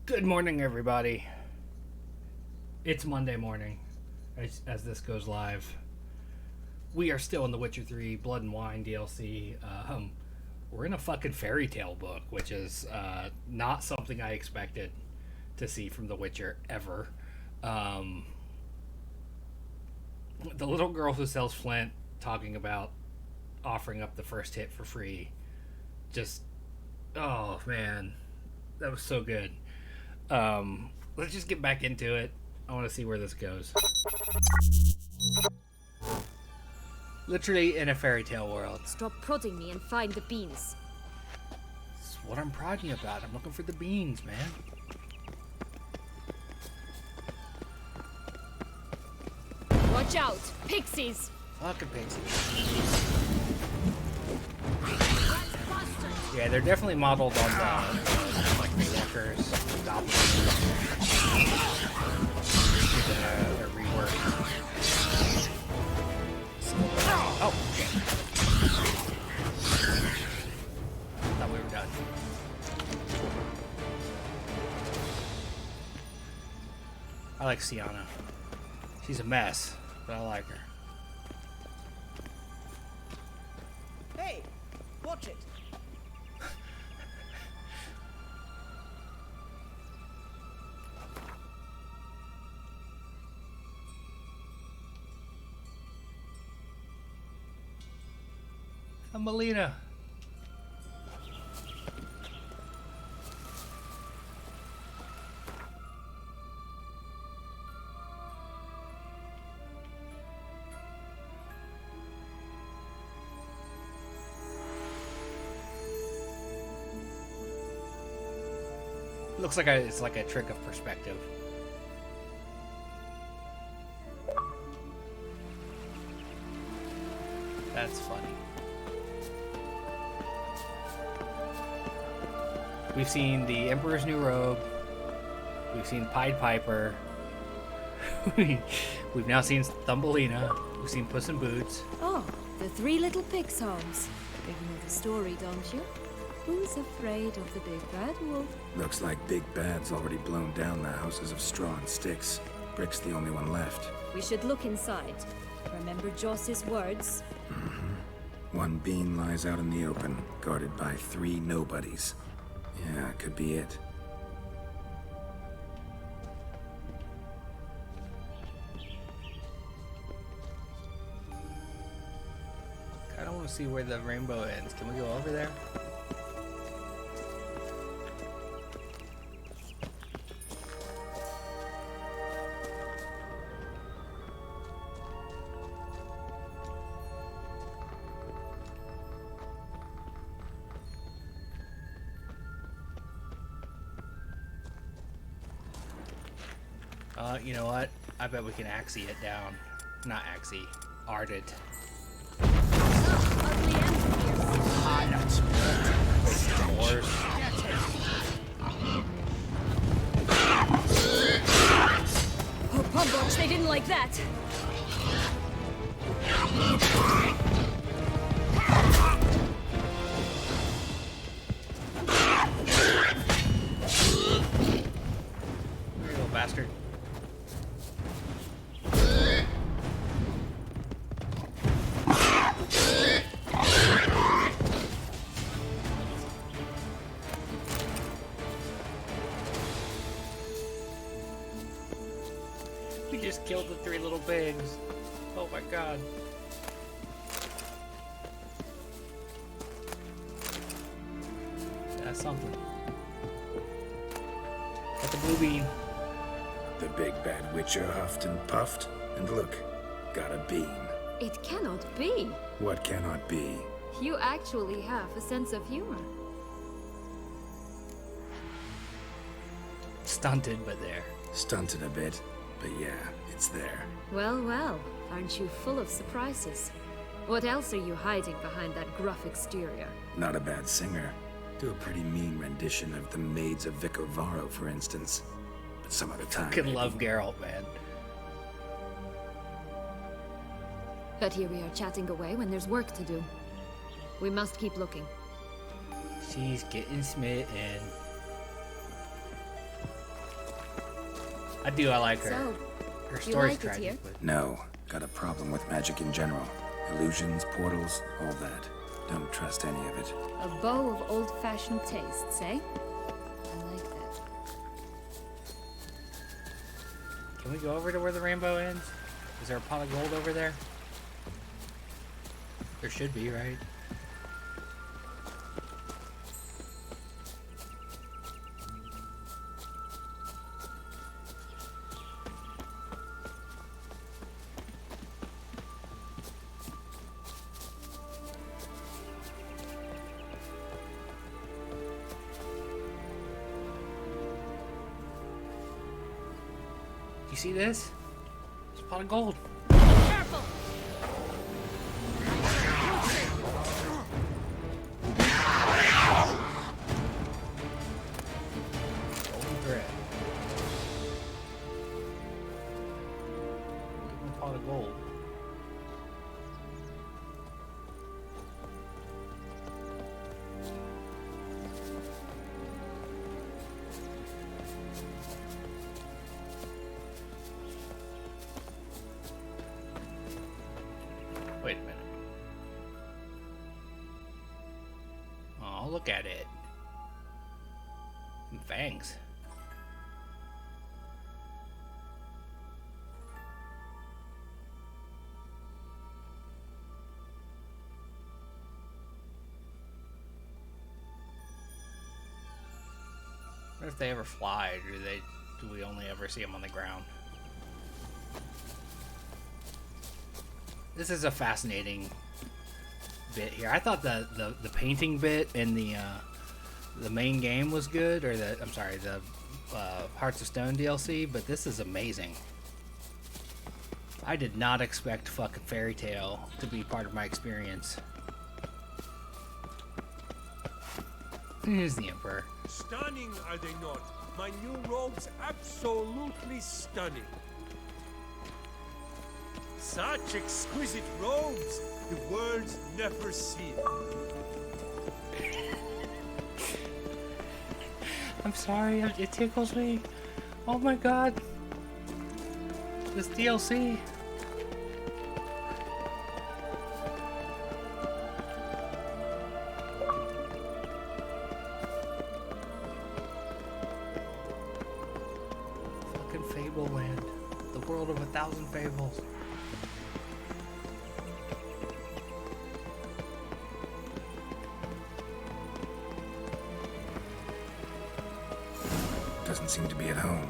Good morning, everybody. It's Monday morning as this goes live. We are still in The Witcher 3 Blood and Wine DLC. We're in a fucking fairy tale book, which is not something I expected to see from The Witcher ever. The little girl who sells Flint talking about offering up the first hit for free. Just, oh man, that was so good. Let's just get back into it. I want to see where this goes. Literally in a fairy tale world. Stop prodding me and find the beans. That's what I'm prodding about. I'm looking for the beans, man. Watch out! Pixies! Fucking pixies. Yeah, they're definitely modeled on the like the walkers, goblins. They're reworked. Oh, shit. Thought we were done. I like Sienna. She's a mess, but I like her. Hey, watch it. Melina. Looks like it's like a trick of perspective. That's funny. We've seen the Emperor's New Robe. We've seen Pied Piper. We've now seen Thumbelina. We've seen Puss in Boots. Oh, the Three Little Pigs homes. You know the story, don't you? Who's afraid of the big bad wolf? Looks like Big Bad's already blown down the houses of straw and sticks. Brick's the only one left. We should look inside. Remember Joss's words? One bean lies out in the open, guarded by 3 nobodies. Yeah, could be it. I don't want to see where the rainbow ends. Can we go over there? You know what? I bet we can Axie it down. Not Axie. Art it. Ugly and fierce. Star Wars. Oh, Pumboch, they didn't like that. There you go, bastard. We just killed the 3 little pigs. Oh my god. That's something. Got the blue bean. The Big Bad Witcher huffed and puffed, and look, got a bean. It cannot be. What cannot be? You actually have a sense of humor. Stunted, but there. Stunted a bit, but yeah, it's there. Well, well, aren't you full of surprises? What else are you hiding behind that gruff exterior? Not a bad singer. Do a pretty mean rendition of the Maids of Vicovaro, for instance. But some other time. Fucking maybe. love Geralt, man. But here we are chatting away when there's work to do. We must keep looking. She's getting smitten. I do. I like her. So, Her you story's like it here? tragic, but No, got a problem with magic in general. Illusions, portals, all that. Don't trust any of it. A bow of old-fashioned tastes, eh? I like that. can we go over to where the rainbow ends? Is there a pot of gold over there? There should be, right? You see this? It's a pot of gold. Careful! Golden thread. Give me a pot of gold. Wait a minute. Oh, look at it. Some fangs. What if they ever fly? Do we only ever see them on the ground? This is a fascinating bit here. I thought the painting bit in the main game was good, or the Hearts of Stone DLC, but this is amazing. I did not expect fucking Fairy Tale to be part of my experience. Here's the Emperor. Stunning, are they not? My new robes absolutely stunning. Such exquisite robes, the world's never seen. I'm sorry, it tickles me. Oh my god. This DLC. Fucking Fable Land. The world of 1,000 fables. Doesn't seem to be at home.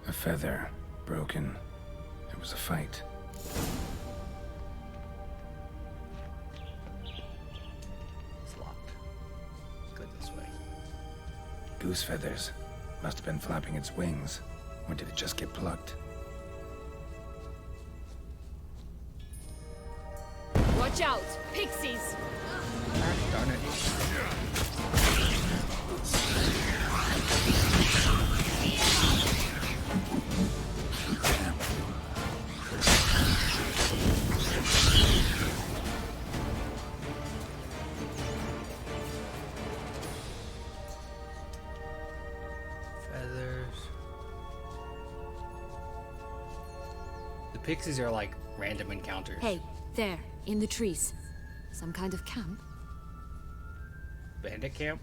A feather. Broken. There was a fight. It's locked. Let's go this way. Goose feathers. Must have been flapping its wings. Or did it just get plucked? Watch out! Pixies! Darn it. Feathers. The pixies are like random encounters. Hey, there, in the trees. Some kind of camp? Bandit camp?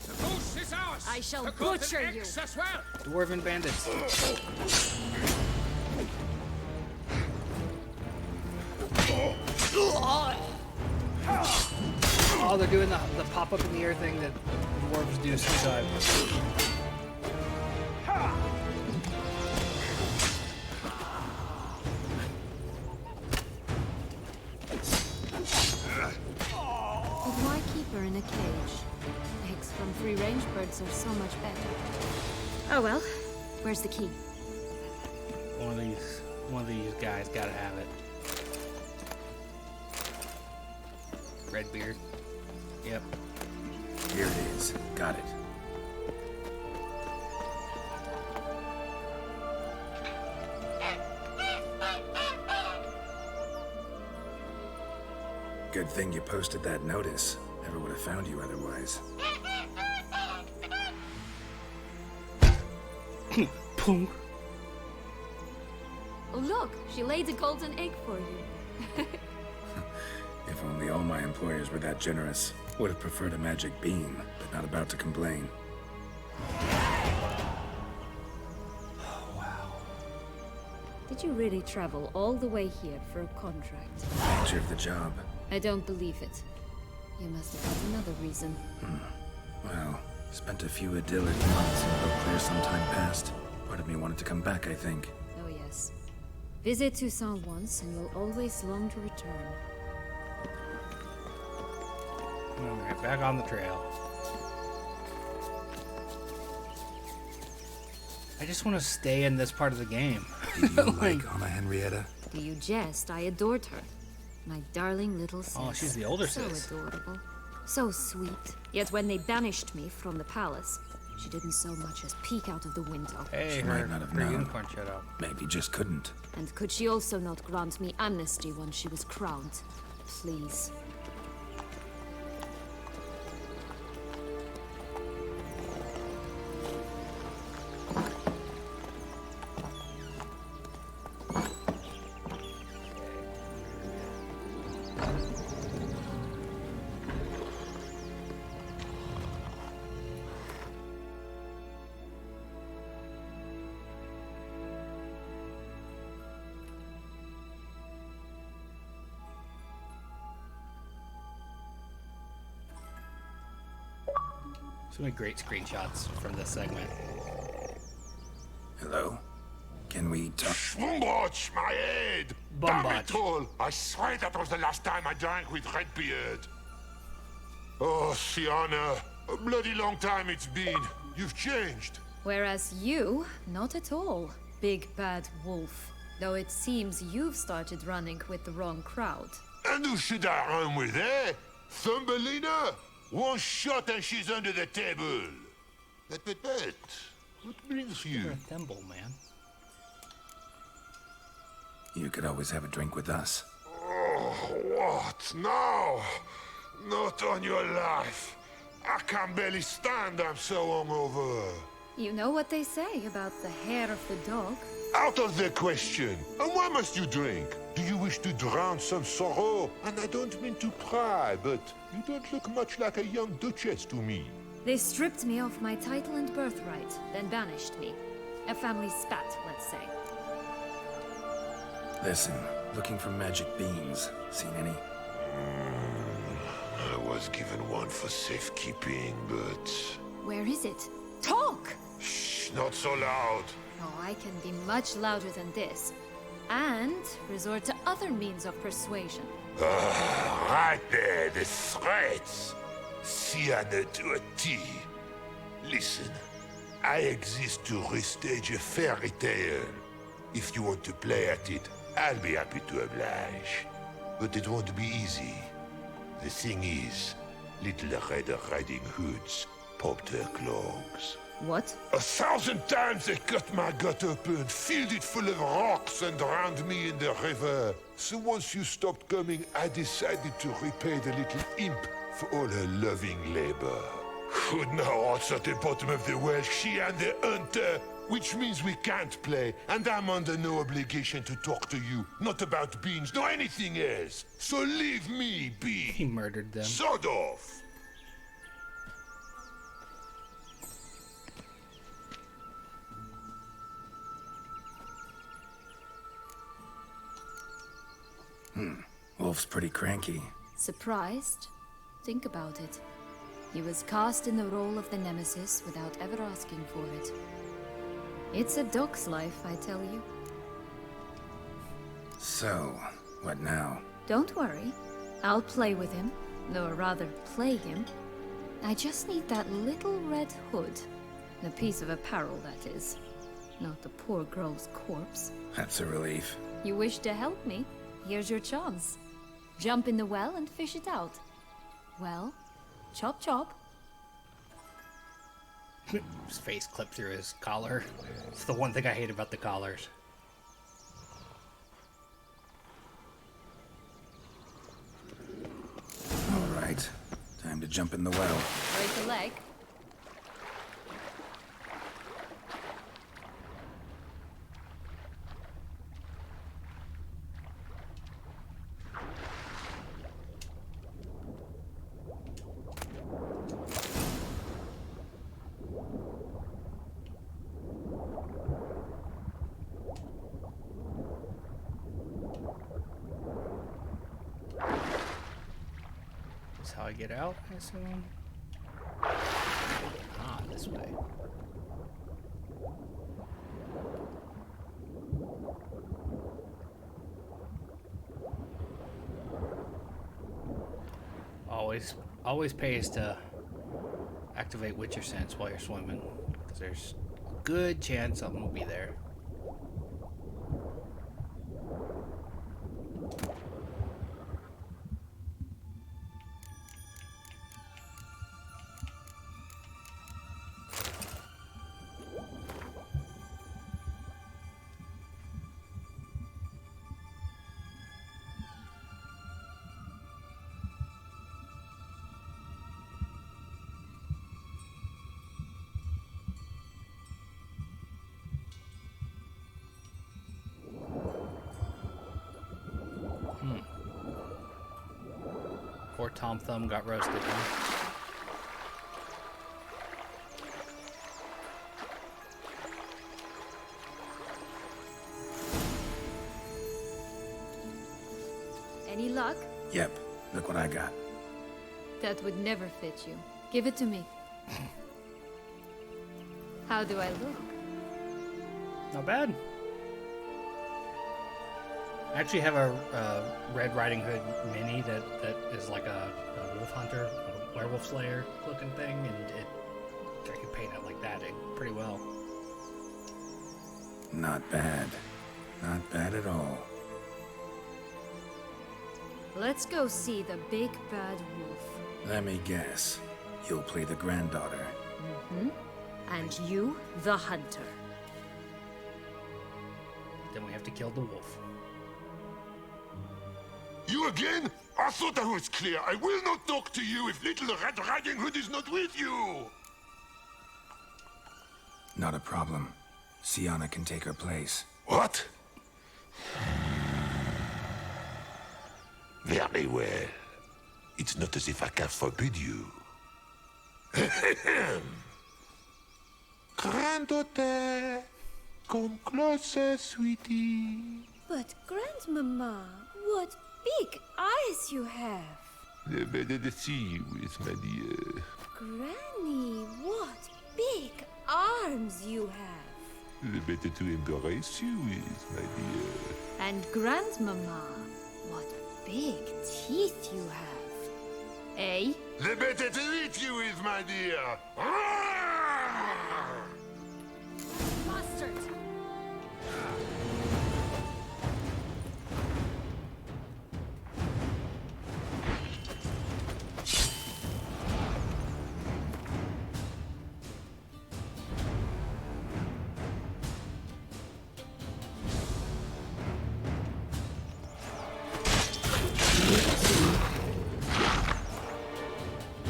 The goose is ours! I shall The golden butcher you. eggs as well! Dwarven bandits. Oh, they're doing the pop up in the air thing that dwarves do sometimes. But why keep her in a cage? Eggs from free-range birds are so much better. Oh well, where's the key? One of these guys gotta have it. Redbeard. Yep. Here it is. Got it. Good thing you posted that notice. Never would have found you otherwise. Boom. Oh, look, she laid a golden egg for you. If only all my employers were that generous. Would have preferred a magic bean, but not about to complain. Did you really travel all the way here for a contract? Nature of the job. I don't believe it. You must have had another reason. Well, spent a few idyllic months in Beauclair some time past. Part of me wanted to come back, I think. Oh yes. Visit Toussaint once and you'll always long to return. Alright, back on the trail. I just want to stay in this part of the game. Did you like Anna Henrietta? Do you jest? I adored her. My darling little sis. Oh, she's the older so sis. So adorable. So sweet. Yet when they banished me from the palace, she didn't so much as peek out of the window. Hey, She might not have her known. unicorn showed up. Maybe just couldn't. And could she also not grant me amnesty once she was crowned? Please. So many great screenshots from this segment. Hello? Can we talk? Schwumbotch, my head! Bumbotch. Damn it all! I swear that was the last time I drank with Redbeard. Oh, Sienna, a bloody long time it's been. You've changed. Whereas you, not at all, big bad wolf. Though it seems you've started running with the wrong crowd. And who should I run with, eh? Thumbelina? One shot and she's under the table. But, what brings You're you? a thimble, man. You could always have a drink with us. Oh, what? No! Not on your life. I can barely stand, I'm so hungover. You know what they say about the hair of the dog? Out of the question. And why must you drink? Do you wish to drown some sorrow? And I don't mean to pry, but you don't look much like a young duchess to me. They stripped me of my title and birthright, then banished me. A family spat, let's say. Listen, looking for magic beans. Seen any? I was given one for safekeeping, but... Where is it? Talk! Shh, not so loud. Oh, I can be much louder than this. And resort to other means of persuasion. Right there, the threats. Sienna to a T. Listen, I exist to restage a fairy tale. If you want to play at it, I'll be happy to oblige. But it won't be easy. The thing is, little Red Riding Hoods popped her clogs. What? 1,000 times they cut my gut open, filled it full of rocks and drowned me in the river. So once you stopped coming, I decided to repay the little imp for all her loving labor. Good now, what's at the bottom of the well, she and the hunter, which means we can't play, and I'm under no obligation to talk to you, not about beans, nor anything else. So leave me be. He murdered them. Sod off. Wolf's pretty cranky. Surprised? Think about it. He was cast in the role of the Nemesis without ever asking for it. It's a dog's life, I tell you. So, what now? Don't worry. I'll play with him. Or rather, play him. I just need that little red hood. The piece of apparel, that is. Not the poor girl's corpse. That's a relief. You wish to help me? Here's your chance. Jump in the well and fish it out. Well, chop chop. His face clipped through his collar. It's the one thing I hate about the collars. All right. Time jump in the well. Break a leg. That's how I get out, I assume. Ah, this way. Always pays to activate Witcher sense while you're swimming, because there's a good chance something will be there. Poor Tom Thumb got roasted, huh? Any luck? Yep, look what I got. That would never fit you. Give it to me. How do I look? Not bad. I actually have a Red Riding Hood mini that is like a wolf hunter, a werewolf slayer looking thing, and I can paint it like that pretty well. Not bad. Not bad at all. Let's go see the big bad wolf. Let me guess. You'll play the granddaughter. And you, the hunter. Then we have to kill the wolf. You again? I thought I was clear. I will not talk to you if little Red Riding Hood is not with you. Not a problem. Sienna can take her place. What? Very well. It's not as if I can forbid you. Granddaughter, come closer, sweetie. But Grandmama, what big eyes you have. The better to see you is, my dear. Granny, what big arms you have. The better to embrace you is, my dear. And Grandmama, what big teeth you have. Eh? The better to eat you is, my dear. Bastard!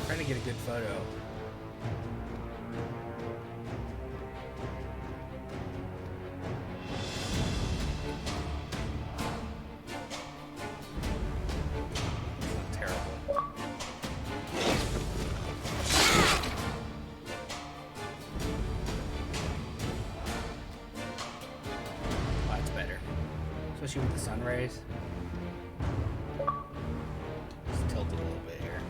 Trying to get a good photo. Terrible. Oh, that's better. Especially with the sun rays. Just tilt it a little bit here.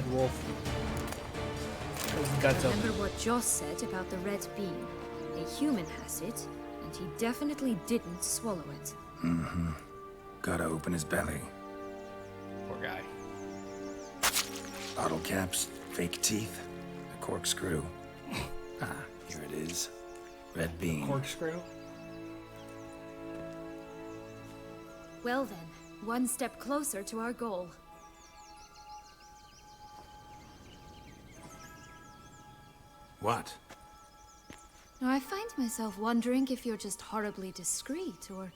dead wolf. His guts open. Remember what Joss said about the red beam? A human has it, and he definitely didn't swallow it. Mm-hmm. Gotta open his belly. Poor guy. Bottle caps, fake teeth, a corkscrew. Ah, here it is. Red bean. Corkscrew? Well then, one step closer to our goal. What? Now, I find myself wondering if you're just horribly discreet, or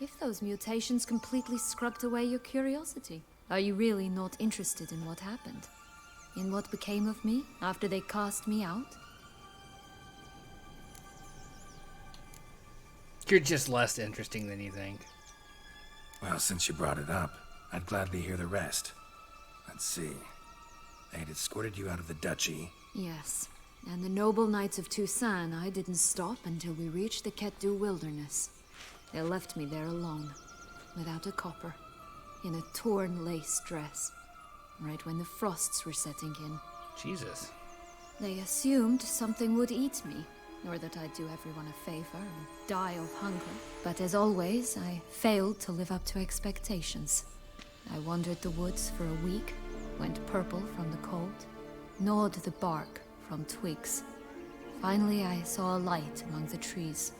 if those mutations completely scrubbed away your curiosity. Are you really not interested in what happened? In what became of me after they cast me out? You're just less interesting than you think. Well, since you brought it up, I'd gladly hear the rest. Let's see. They had escorted you out of the duchy. Yes. And the noble knights of Toussaint, I didn't stop until we reached the Ketdu wilderness. They left me there alone, without a copper, in a torn lace dress, right when the frosts were setting in. Jesus. They assumed something would eat me, or that I'd do everyone a favor and die of hunger. But as always, I failed to live up to expectations. I wandered the woods for a week, went purple from the cold, gnawed the bark from twigs. Finally, I saw a light among the trees.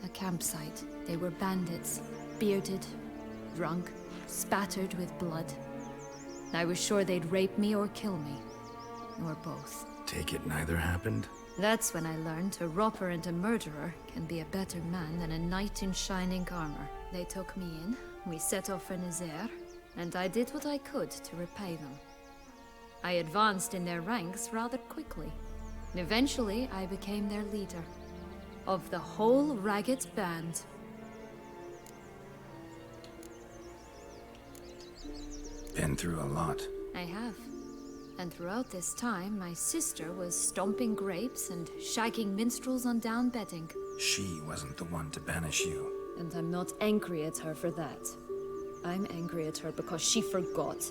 A campsite. They were bandits, bearded, drunk, spattered with blood. I was sure they'd rape me or kill me, or both. Take it neither happened? That's when I learned a robber and a murderer can be a better man than a knight in shining armor. They took me in, we set off for Nazaire, and I did what I could to repay them. I advanced in their ranks rather quickly. Eventually, I became their leader. Of the whole ragged band. Been through a lot. I have. And throughout this time, my sister was stomping grapes and shagging minstrels on down bedding. She wasn't the one to banish you. And I'm not angry at her for that. I'm angry at her because she forgot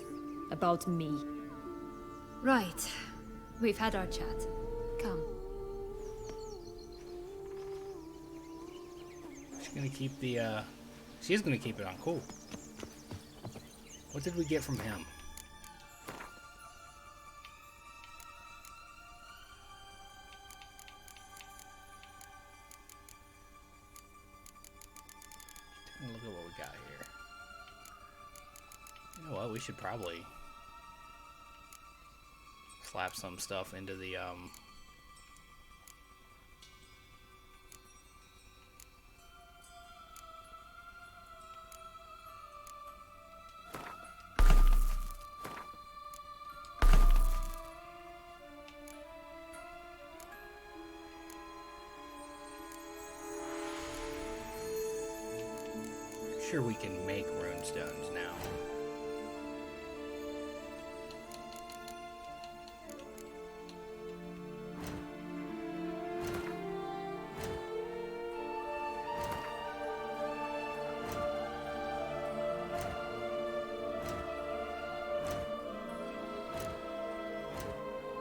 about me. Right. We've had our chat. Come. She's gonna keep the, She's gonna keep it on. Cool. What did we get from him? Taking a look at what we got here. You know what? We should probably slap some stuff into the, sure we can make runestones now.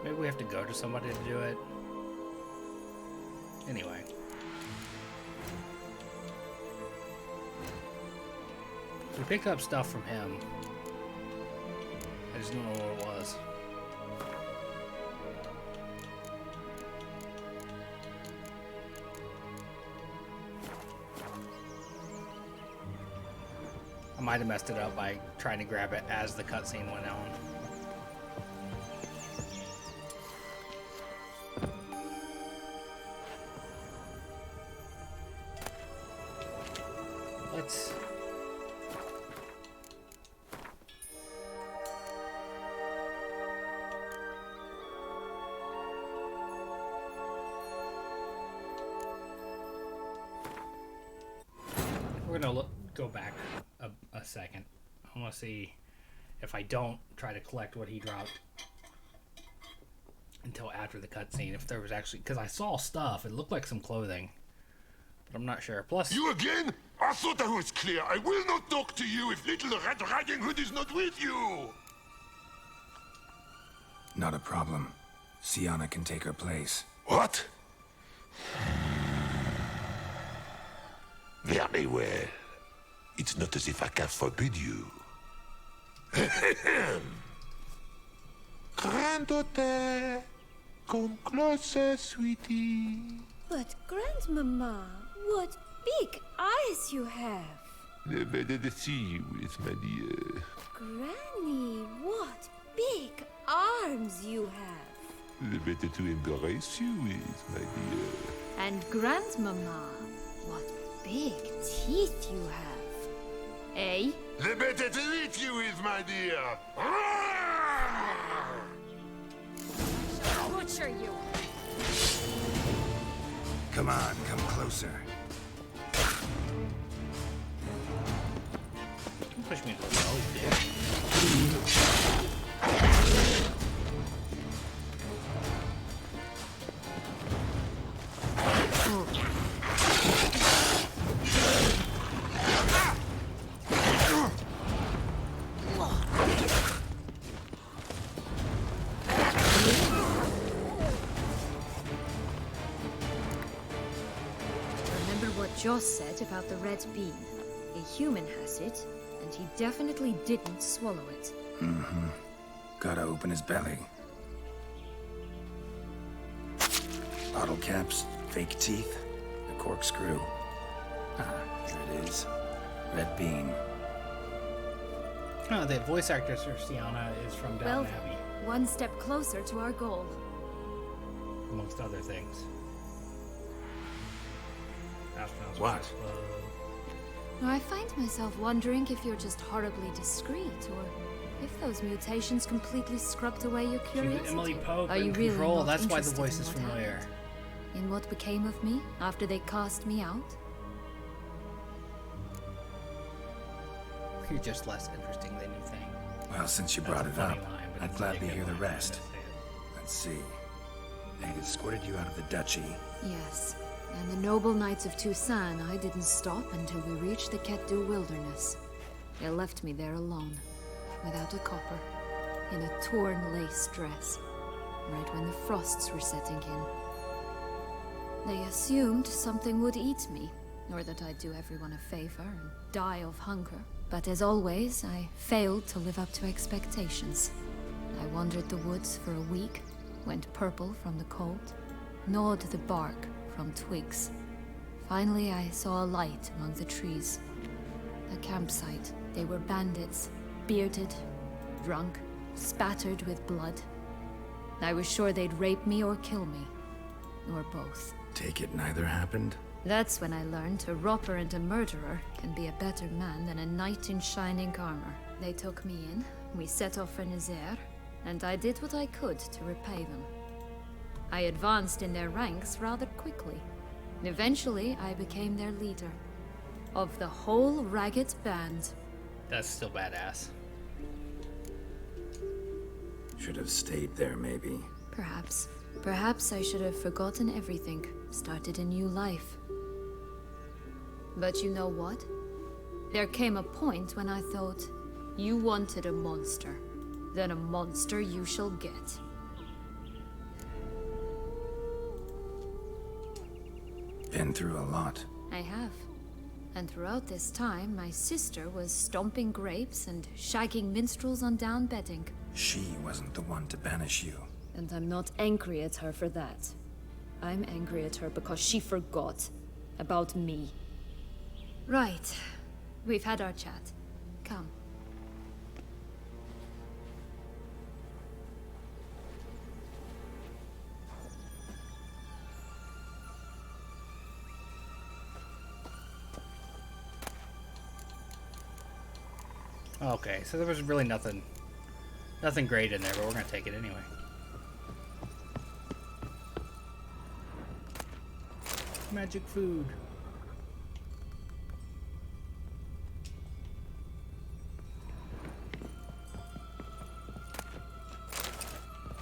Maybe we have to go to somebody to do it. Anyway. We picked up stuff from him. I just don't know what it was. I might have messed it up by trying to grab it as the cutscene went on. Let's... We're gonna go back a second. I want to see if I don't try to collect what he dropped until after the cutscene. If there was actually, because I saw stuff, it looked like some clothing, but I'm not sure. Plus, You again? I thought I was clear. I will not talk to you if little Red Riding Hood is not with you. Not a problem. Sienna can take her place. What? Very well. It's not as if I can forbid you. Granddaughter, come closer, sweetie. But Grandmama, what big eyes you have! The better to see you with, my dear. Granny, what big arms you have! The better to embrace you with, my dear. And Grandmama, what big teeth you have. Eh? The better to eat you with, my dear. I'll butcher you! Come on, come closer. Don't push me into the wall, you dick. Remember what Joss said about the red bean? A human has it, and he definitely didn't swallow it. Gotta open his belly. Bottle caps, fake teeth, a corkscrew. Ah, here it is. Red bean. Oh, the voice actress for Sienna is from Downton Well, Abbey, one step closer to our goal. amongst other things. Astronauts What? explode. Now, I find myself wondering if you're just horribly discreet, or if those mutations completely scrubbed away your She's curiosity. Emily Pope Are in you really Control. not That's why the interested voice in is what familiar. happened? In what became of me after they cast me out? You're just less interesting than you think. Well, since you That's brought a it funny up, line, but I'd it's a gladly good hear the line, rest. I gotta say it. Let's see. They had escorted you out of the duchy. Yes. And the noble knights of Toussaint, I didn't stop until we reached the Ketdu wilderness. They left me there alone, without a copper, in a torn lace dress, right when the frosts were setting in. They assumed something would eat me, or that I'd do everyone a favor and die of hunger. But as always, I failed to live up to expectations. I wandered the woods for a week, went purple from the cold, gnawed the bark from twigs. Finally, I saw a light among the trees. A campsite. They were bandits, bearded, drunk, spattered with blood. I was sure they'd rape me or kill me, or both. Take it neither happened? That's when I learned a robber and a murderer can be a better man than a knight in shining armor. They took me in, we set off for Nazaire, and I did what I could to repay them. I advanced in their ranks rather quickly. Eventually, I became their leader. Of the whole ragged band. That's still badass. Should have stayed there, maybe. Perhaps. Perhaps I should have forgotten everything, started a new life. But you know what? There came a point when I thought, you wanted a monster. Then a monster you shall get. Been through a lot. I have. And throughout this time, my sister was stomping grapes and shagging minstrels on down bedding. She wasn't the one to banish you. And I'm not angry at her for that. I'm angry at her because she forgot about me. Right. We've had our chat. Come. Okay, so there was really nothing great in there, but we're gonna take it anyway. Magic food.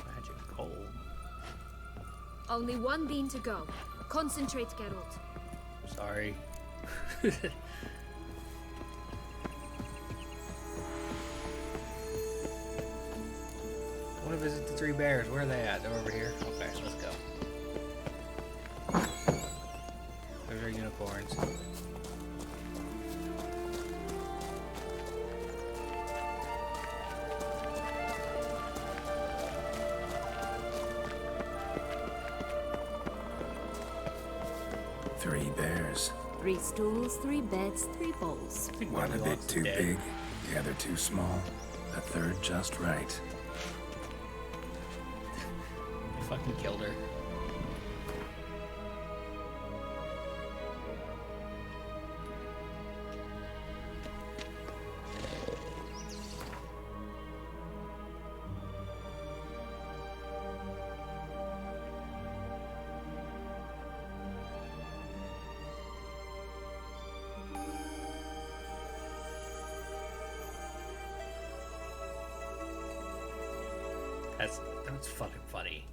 Magic gold. Only one bean to go. Concentrate, Geralt. Sorry. One of visit the three bears. Where are they at? They're over here. Okay, let's go. Those are unicorns. Three bears. 3 stools, 3 beds, 3 bowls. One a bit too big, the other too small, the third just right. I fucking killed her. That's fucking funny.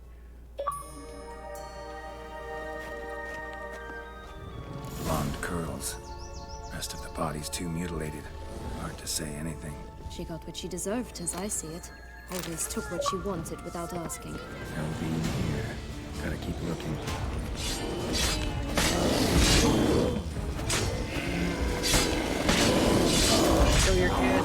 Blonde curls. Rest of the body's too mutilated. Hard to say anything. She got what she deserved, as I see it. Always took what she wanted without asking. No being here. Gotta keep looking. Kill your kid.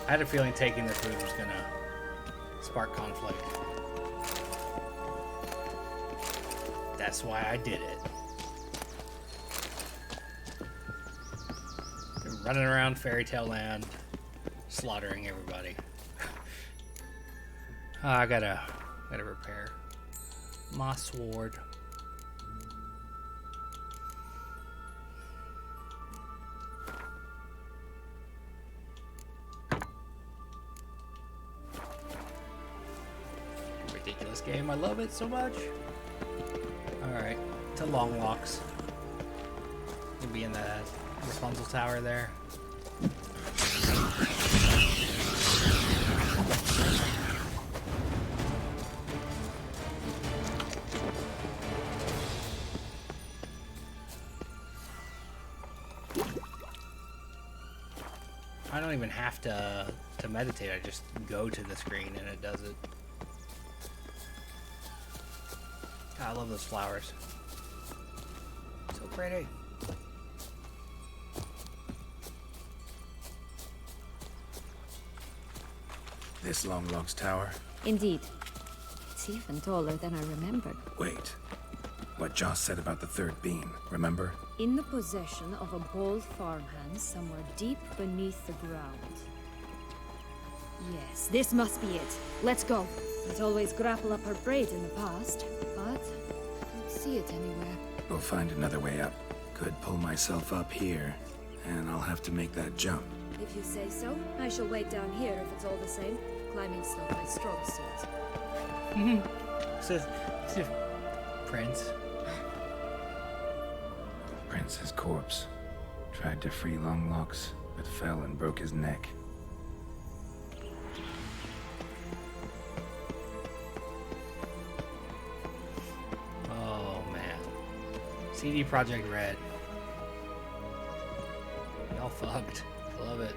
I had a feeling taking the food was gonna spark conflict. That's why I did it. They're running around Fairy Tale Land, slaughtering everybody. I gotta repair my sword. Ridiculous game. I love it so much. Alright, to Long Locks. We'll be in the Rapunzel Tower there. I don't even have to meditate, I just go to the screen and it does it. God, I love those flowers. So pretty. This Long Logs Tower? Indeed. It's even taller than I remembered. Wait. What Joss said about the third beam, remember? In the possession of a bold farmhand somewhere deep beneath the ground. Yes, this must be it. Let's go. It's always grapple up her braid in the past, but I don't see it anywhere. We'll find another way up. Could pull myself up here, and I'll have to make that jump. If you say so, I shall wait down here if it's all the same. Climbing's not my strong suit. Says Prince. Prince's corpse. Tried to free Longlocks, but fell and broke his neck. Oh man. CD Projekt Red. Y'all fucked. Love it.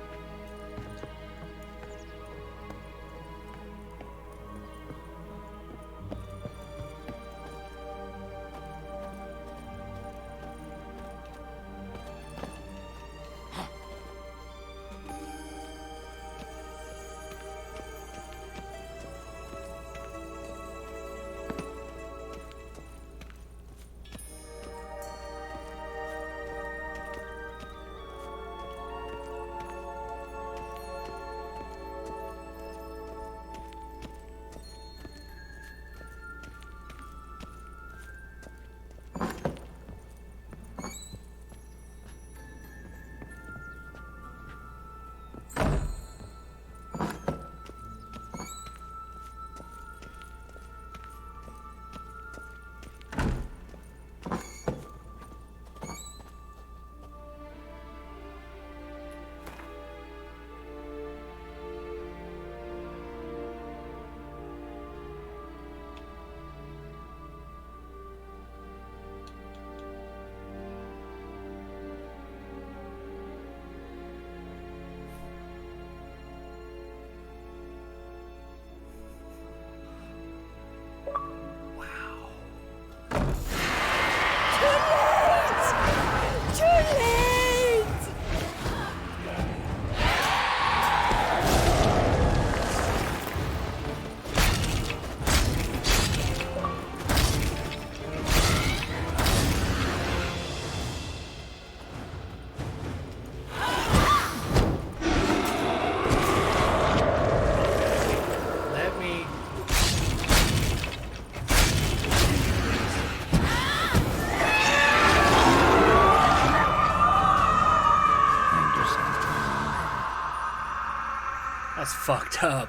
That's fucked up.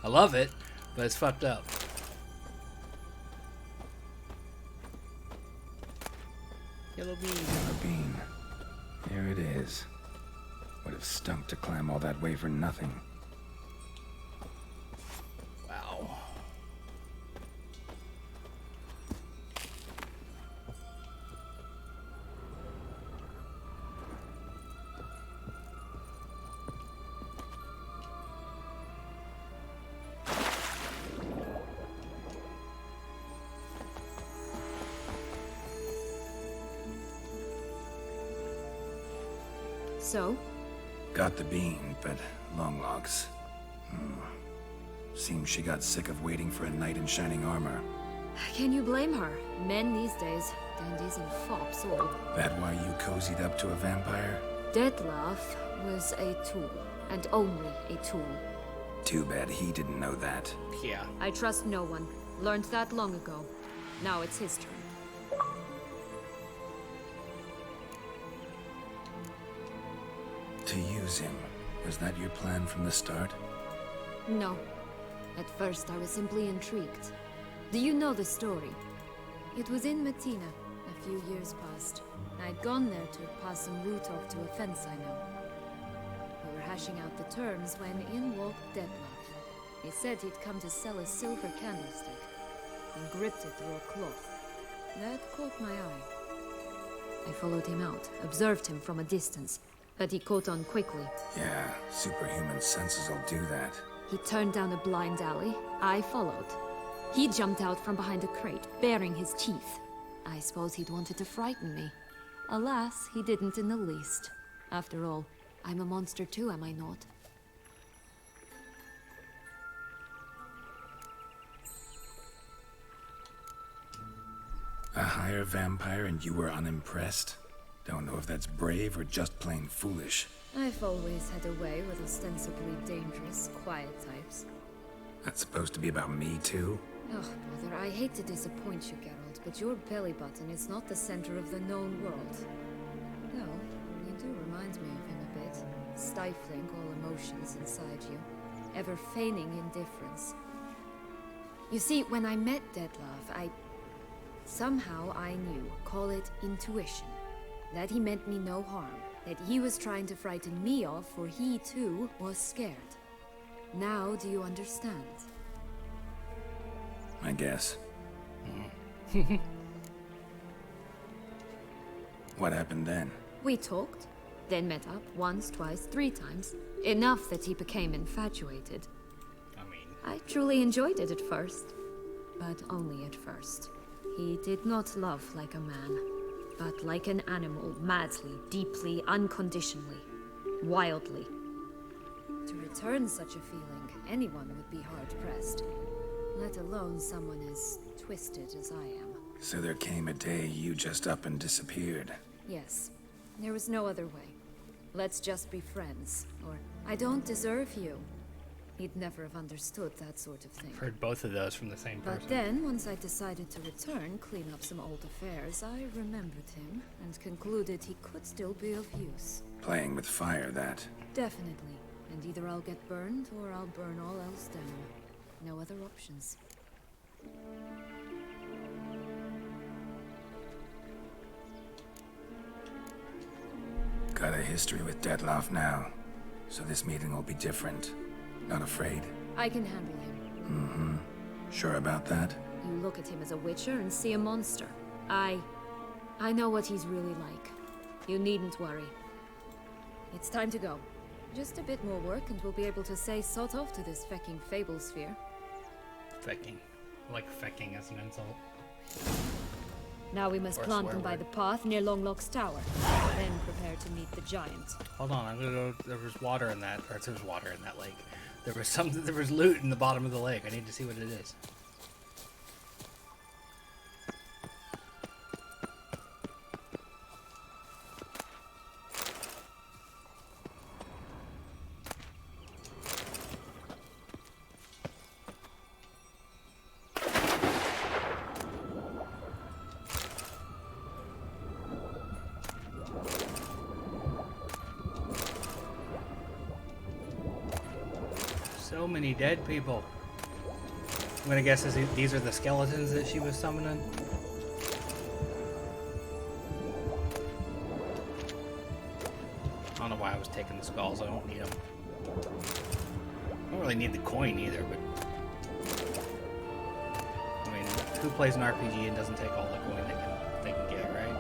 I love it, but it's fucked up. Yellow bean. Yellow bean. Here it is. Would have stunk to climb all that way for nothing. Wow. So? Got the bean, but long logs. Seems she got sick of waiting for a knight in shining armor. Can you blame her? Men these days, dandies and fops all. That why you cozied up to a vampire? Dettlaff was a tool, and only a tool. Too bad he didn't know that. Yeah. I trust no one. Learned that long ago. Now it's his turn. To use him. Was that your plan from the start? No. At first, I was simply intrigued. Do you know the story? It was in Matina, a few years past. I'd gone there to pass some loot off to a fence I know. We were hashing out the terms when in walked Dettlaff. He said he'd come to sell a silver candlestick, and gripped it through a cloth. That caught my eye. I followed him out, observed him from a distance, but he caught on quickly. Yeah, superhuman senses will do that. He turned down a blind alley. I followed. He jumped out from behind a crate, baring his teeth. I suppose he'd wanted to frighten me. Alas, he didn't in the least. After all, I'm a monster too, am I not? A higher vampire and you were unimpressed? Don't know if that's brave or just plain foolish. I've always had a way with ostensibly dangerous, quiet types. That's supposed to be about me too? Oh, brother, I hate to disappoint you, Geralt, but your belly button is not the center of the known world. No, you do remind me of him a bit, stifling all emotions inside you, ever feigning indifference. You see, when I met Dettlaff, somehow I knew, call it intuition, that he meant me no harm, that he was trying to frighten me off, for he too was scared. Now do you understand? I guess. What happened then? We talked, then met up once, twice, 3 times. Enough that he became infatuated. I mean, I truly enjoyed it at first, but only at first. He did not love like a man, but like an animal, madly, deeply, unconditionally, wildly. To return such a feeling, anyone would be hard-pressed, let alone someone as twisted as I am. So there came a day you just up and disappeared. Yes, there was no other way. Let's just be friends, or I don't deserve you. He'd never have understood that sort of thing. I've heard both of those from the same person. But then, once I decided to return, clean up some old affairs, I remembered him and concluded he could still be of use. Playing with fire, that. Definitely. And either I'll get burned or I'll burn all else down. No other options. Got a history with Dettlaff now, so this meeting will be different. Not afraid? I can handle him. Sure about that? You look at him as a witcher and see a monster. I know what he's really like. You needn't worry. It's time to go. Just a bit more work and we'll be able to say sod off to this fecking fable sphere. Fecking. I like fecking as an insult. Now we must Or a plant swear them by word. the path near Longlock's tower. Then prepare to meet the giant. Hold on, I'm gonna go. There was water in that, or there was water in that lake. There was something. There was loot in the bottom of the lake. I need to see what it is. So many dead people. I'm gonna guess these are the skeletons that she was summoning. I don't know why I was taking the skulls. I don't need them. I don't really need the coin either, but I mean, who plays an RPG and doesn't take all the coin they can get, right?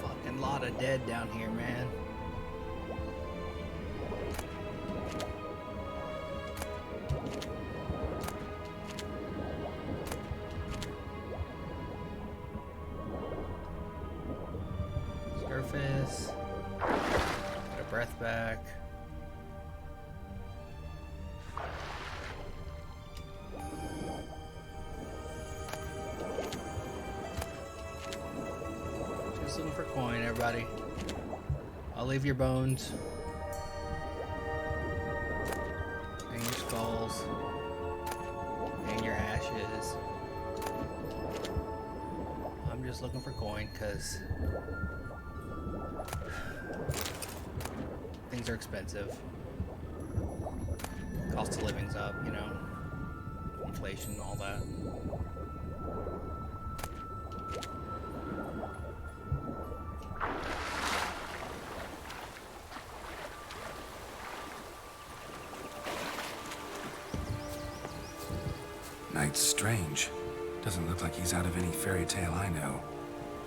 Fucking lot of dead down here, man. Surface. Get a breath back. Just looking for coin, everybody. I'll leave your bones. And your skulls. And your ashes. I'm just looking for coin, because things are expensive. Cost of living's up, you know. Inflation and all that. Knight's strange. Doesn't look like he's out of any fairy tale I know.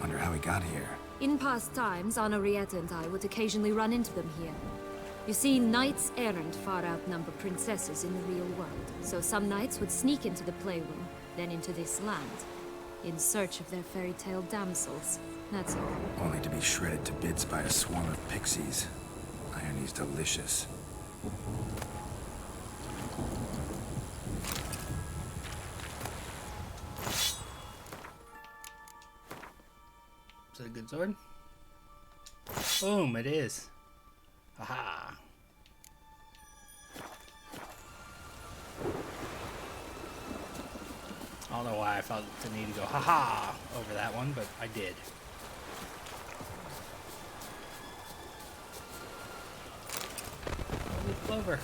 Wonder how he got here. In past times, Henrietta and I would occasionally run into them here. You see, knights errant far outnumber princesses in the real world, so some knights would sneak into the playroom, then into this land, in search of their fairy tale damsels. That's all. Only to be shredded to bits by a swarm of pixies. Irony's delicious. Is it a good sword? Boom, it is. Haha. I don't know why I felt the need to go haha over that one, but I did. Holy clover.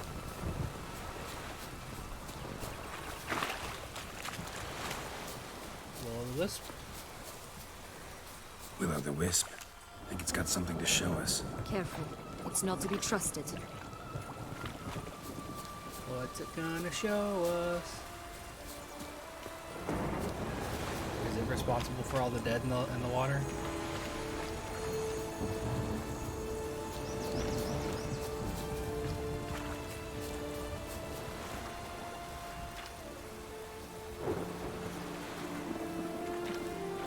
Will-o'-the-wisp. Will-o'-the-wisp. Think it's got something to show us. Careful. It's not to be trusted. What's it gonna show us? Is it responsible for all the dead in the water?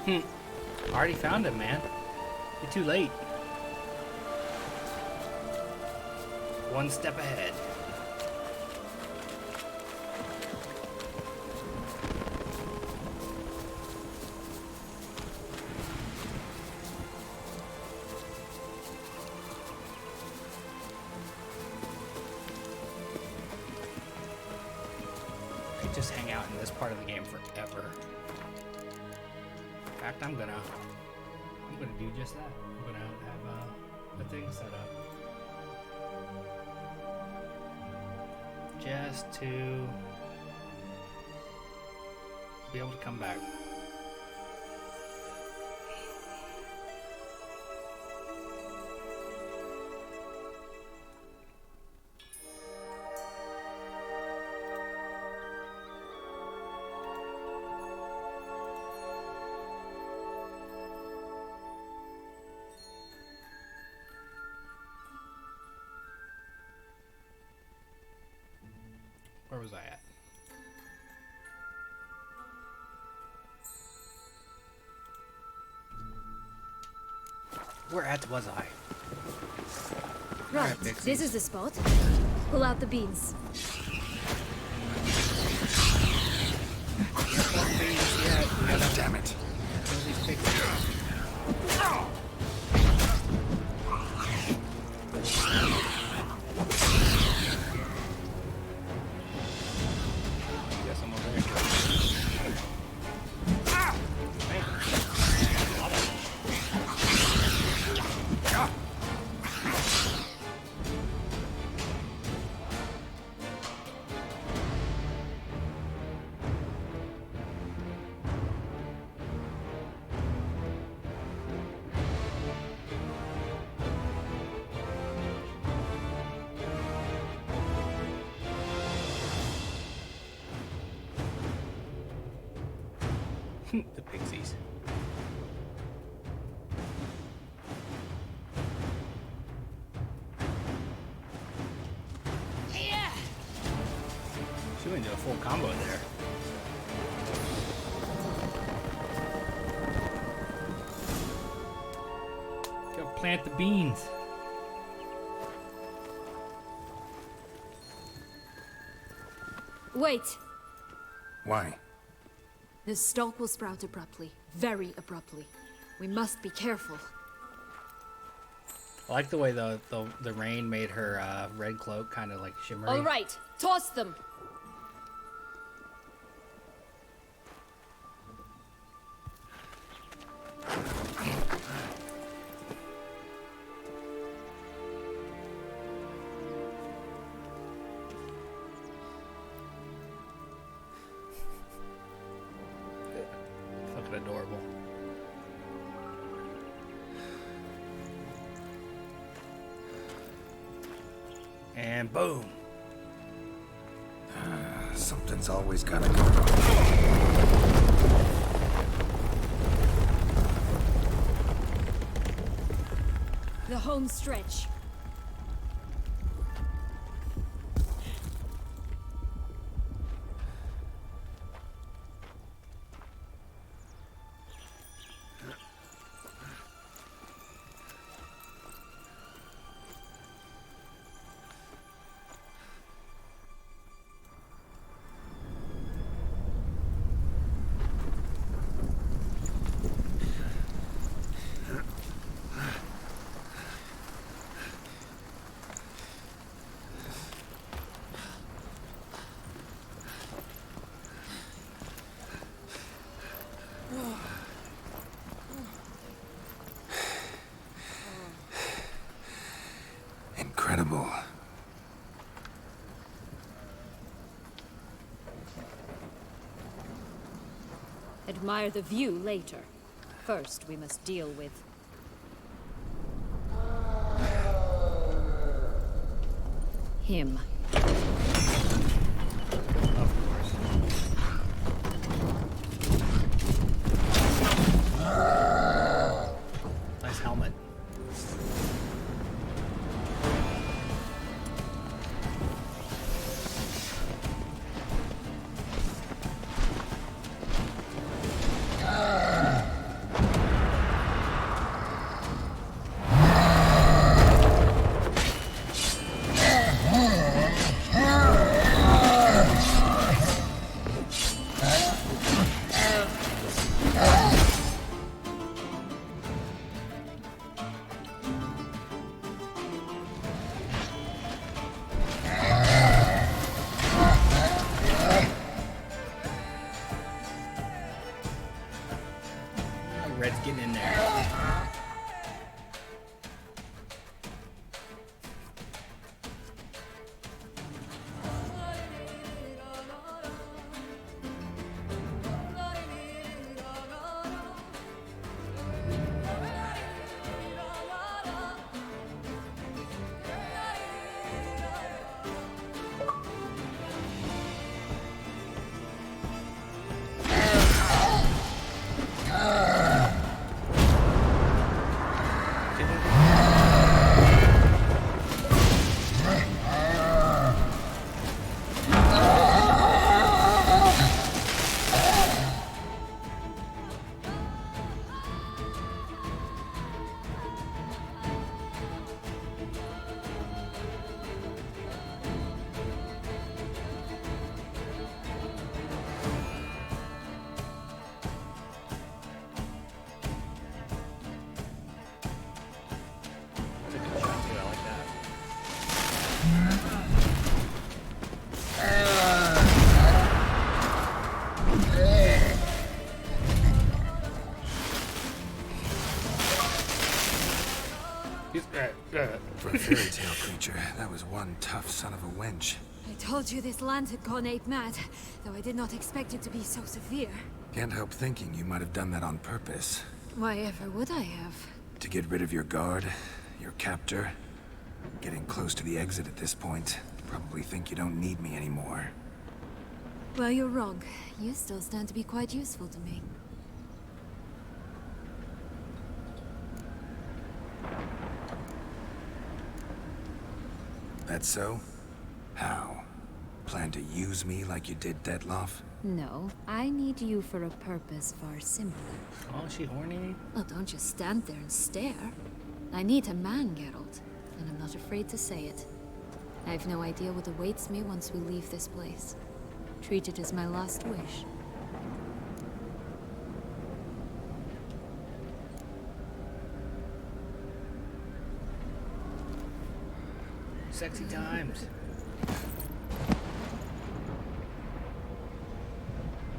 I already found him, man. You're too late. One step ahead. I could just hang out in this part of the game forever. In fact, I'm gonna do just that. I'm gonna have a thing set up just to be able to come back. Where was I at? Where at was I? Right, Alright, this is the spot. Pull out the beans. Damn it. Kill these pixies. Guess I'm over there. The pixies. She went into a full combo there. Go plant the beans. Wait! Why? The stalk will sprout abruptly. Very abruptly. We must be careful. I like the way the rain made her red cloak kind of like shimmery. All right, toss them! Fucking adorable. And boom. Something's always gotta go wrong. The home stretch. Incredible. Admire the view later. First, we must deal with... him. Of course. Nice helmet. Red's getting in there. That's a good shot too. I like that. He's For a fairy tale creature, that was one tough son of a wench. I told you this land had gone ape mad, though I did not expect it to be so severe. Can't help thinking you might have done that on purpose. Why ever would I have? To get rid of your guard, your captor. Getting close to the exit at this point. Probably think you don't need me anymore. Well, you're wrong. You still stand to be quite useful to me. That so? How? Plan to use me like you did Detloff? No, I need you for a purpose far simpler. Oh, is she horny? Well, don't just stand there and stare. I need a man, Geralt, and I'm not afraid to say it. I have no idea what awaits me once we leave this place. Treat it as my last wish. Sexy times.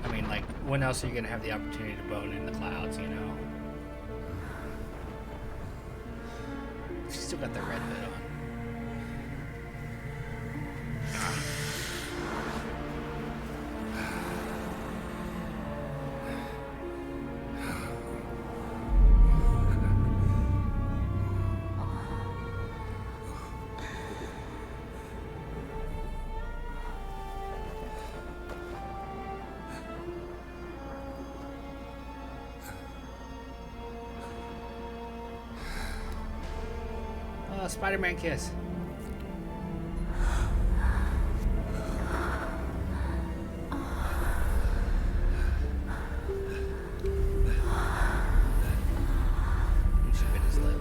I mean, like, when else are you gonna have the opportunity to bone in the clouds, you know? She's still got the red hood on. Spider-Man kiss. And she bit his lip.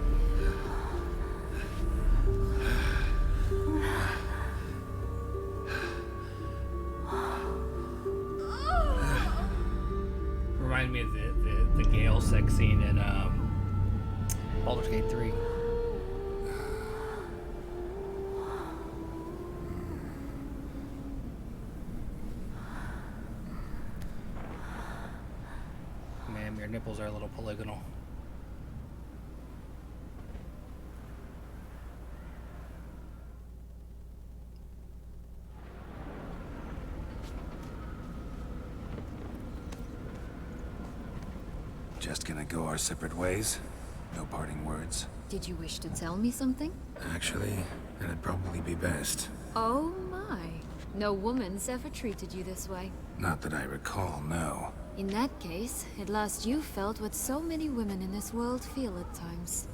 Remind me of the Gale sex scene in Baldur's Gate 3. Your nipples are a little polygonal. Just gonna go our separate ways? No parting words? Did you wish to tell me something? Actually, that'd probably be best. Oh my. No woman's ever treated you this way. Not that I recall, no. In that case, at last you felt what so many women in this world feel at times.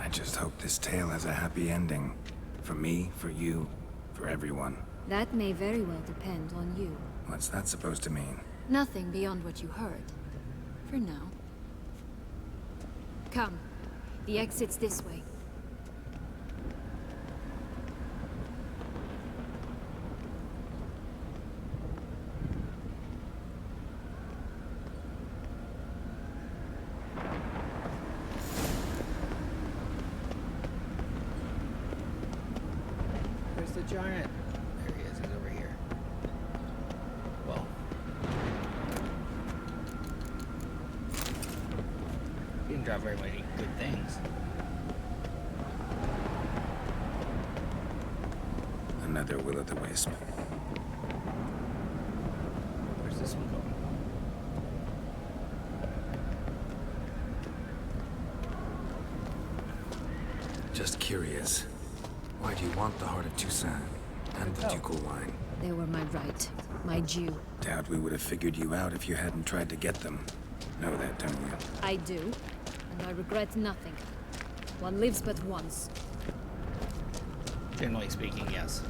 I just hope this tale has a happy ending. For me, for you, for everyone. That may very well depend on you. What's that supposed to mean? Nothing beyond what you heard. For now. Come. The exit's this way. Where's the giant? There he is. He's over here. Well. He didn't drop very many good things. Another will-o'-the-wisp. Where's this one going? Just curious. Why do you want the Heart of Toussaint and the ducal wine? They were my right. My due. Doubt we would have figured you out if you hadn't tried to get them. Know that, don't you? I do. And I regret nothing. One lives but once. Generally speaking, yes.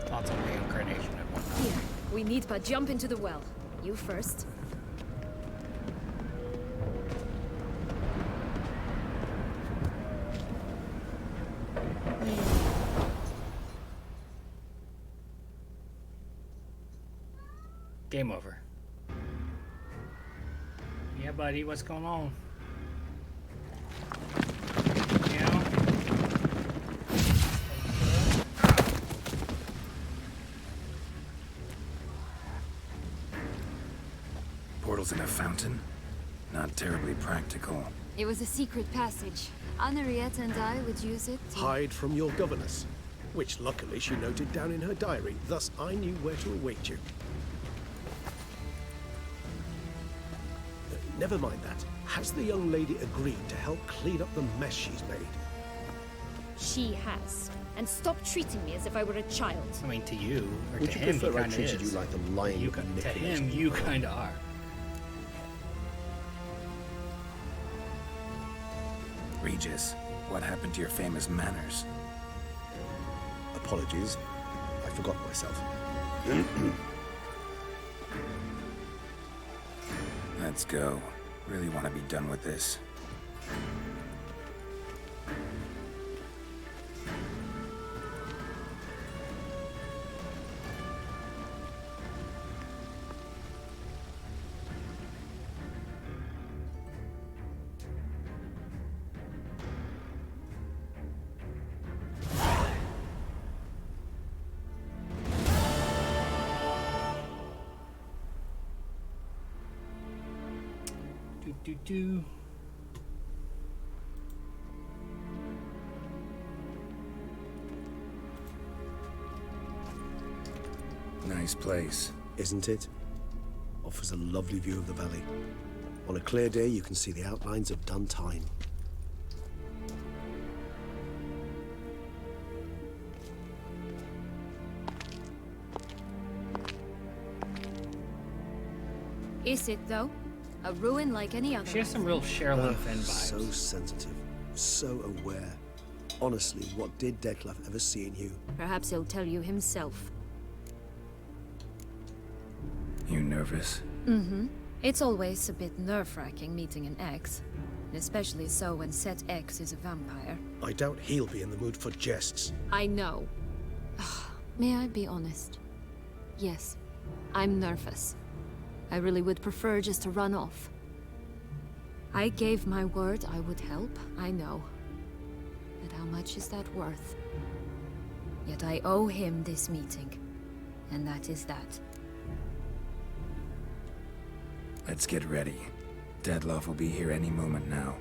Thoughts on reincarnation and whatnot. Here, we need but jump into the well. You first. Game over. Yeah, buddy, what's going on? You know? Portals in a fountain? Not terribly practical. It was a secret passage. Henriette and I would use it to... Hide from your governess, which luckily she noted down in her diary, thus I knew where to await you. Never mind that. Has the young lady agreed to help clean up the mess she's made? She has. And stop treating me as if I were a child. I mean, to you, or Would to you him, prefer he I kind of treated is. you like the lying To him, manipulation you are? kind of are. Regis, what happened to your famous manners? Apologies. I forgot myself. Let's go. Really want to be done with this. Do. Nice place. Isn't it? Offers a lovely view of the valley. On a clear day, you can see the outlines of done time. Is it, though? A ruin like any other. She has some real Sherilyn Finn vibes. So sensitive, so aware. Honestly, what did Dettlaff ever see in you? Perhaps he'll tell you himself. You nervous? Mm-hmm. It's always a bit nerve-wracking meeting an ex. Especially so when said ex is a vampire. I doubt he'll be in the mood for jests. I know. May I be honest? Yes, I'm nervous. I really would prefer just to run off. I gave my word I would help, I know. But how much is that worth? Yet I owe him this meeting. And that is that. Let's get ready. Dettlaff will be here any moment now.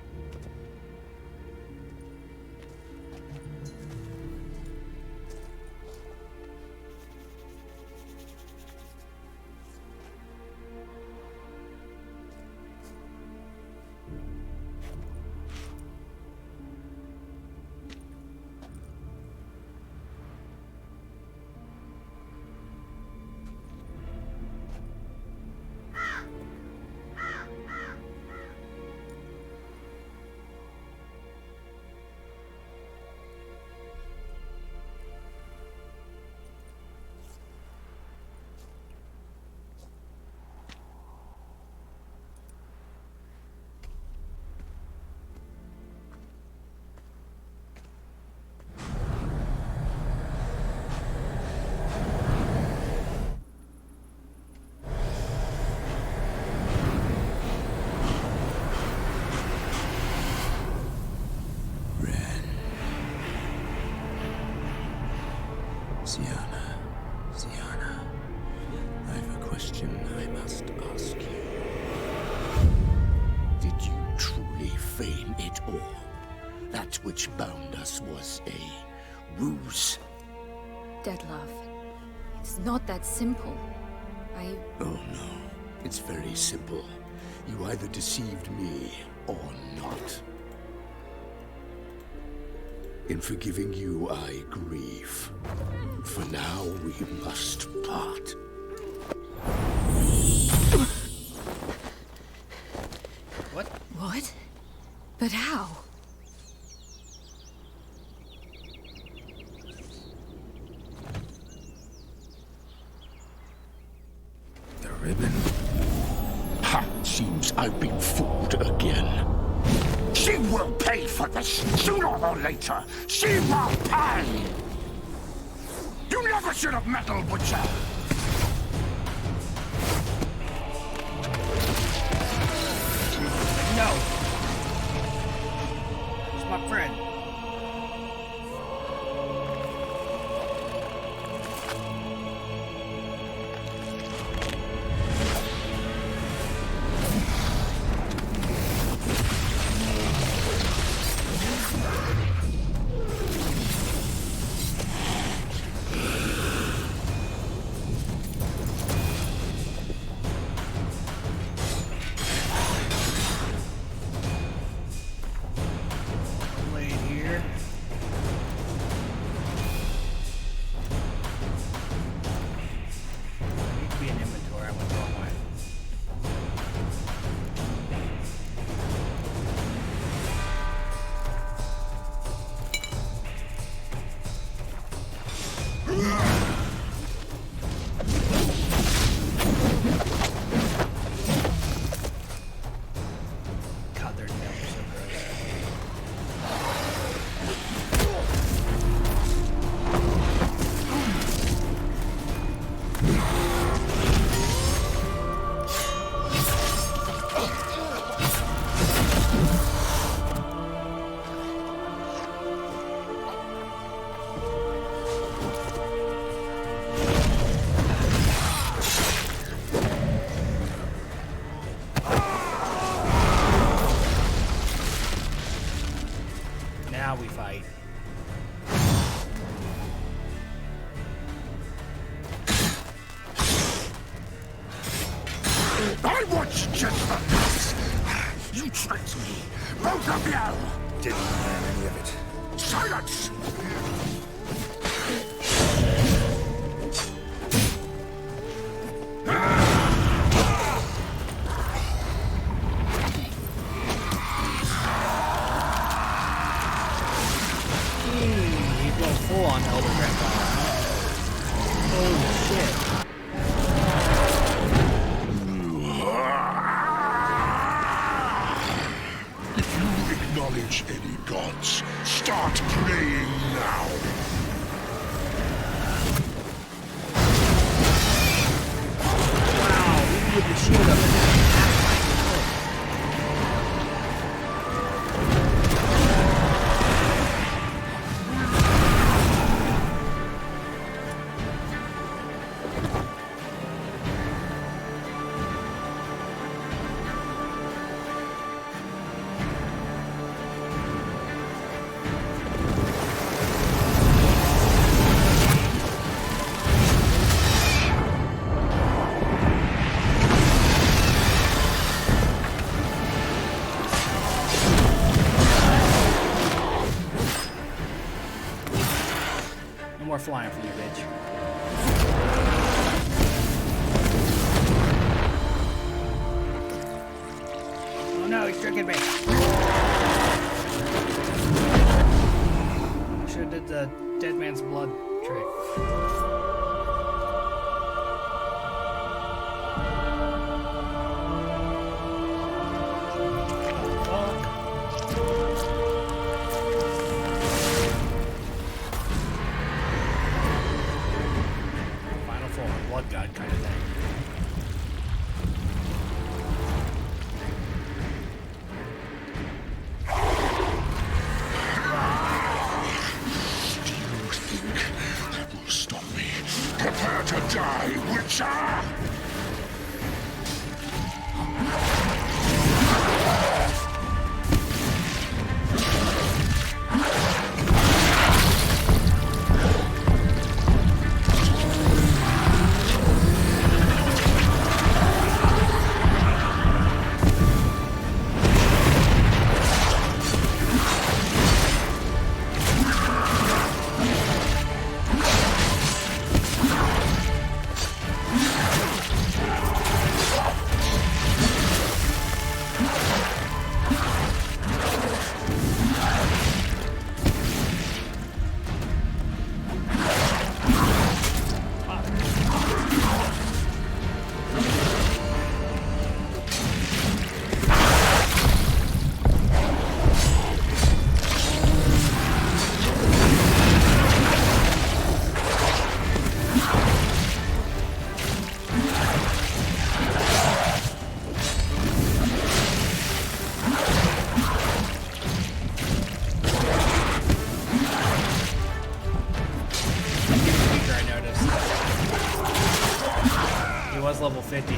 Sienna, I have a question I must ask you. Did you truly feign it all? That which bound us was a ruse? Dettlaff, it's not that simple. Oh no, it's very simple. You either deceived me or not. In forgiving you, I grieve. For now, we must part. What? What? But how? The ribbon. Ha! Seems I've been fooled again. She will pay for this, sooner or later. She will pay! You never should have meddled, Butcher! No! It's my friend. Lady. Now we fight. I watched just the nuts. You tricked me, both of you. Didn't plan any of it. Silence! He's going full on Elder Grandpa. Holy shit. If you acknowledge any gods, start praying now. Wow, even with the shield up in there. No more flying for you, bitch. Oh no, he's tricking me. Should have did the dead man's blood trick. Final form, blood god kind of thing. Do you think that will stop me? Prepare to die, Witcher! Level 50.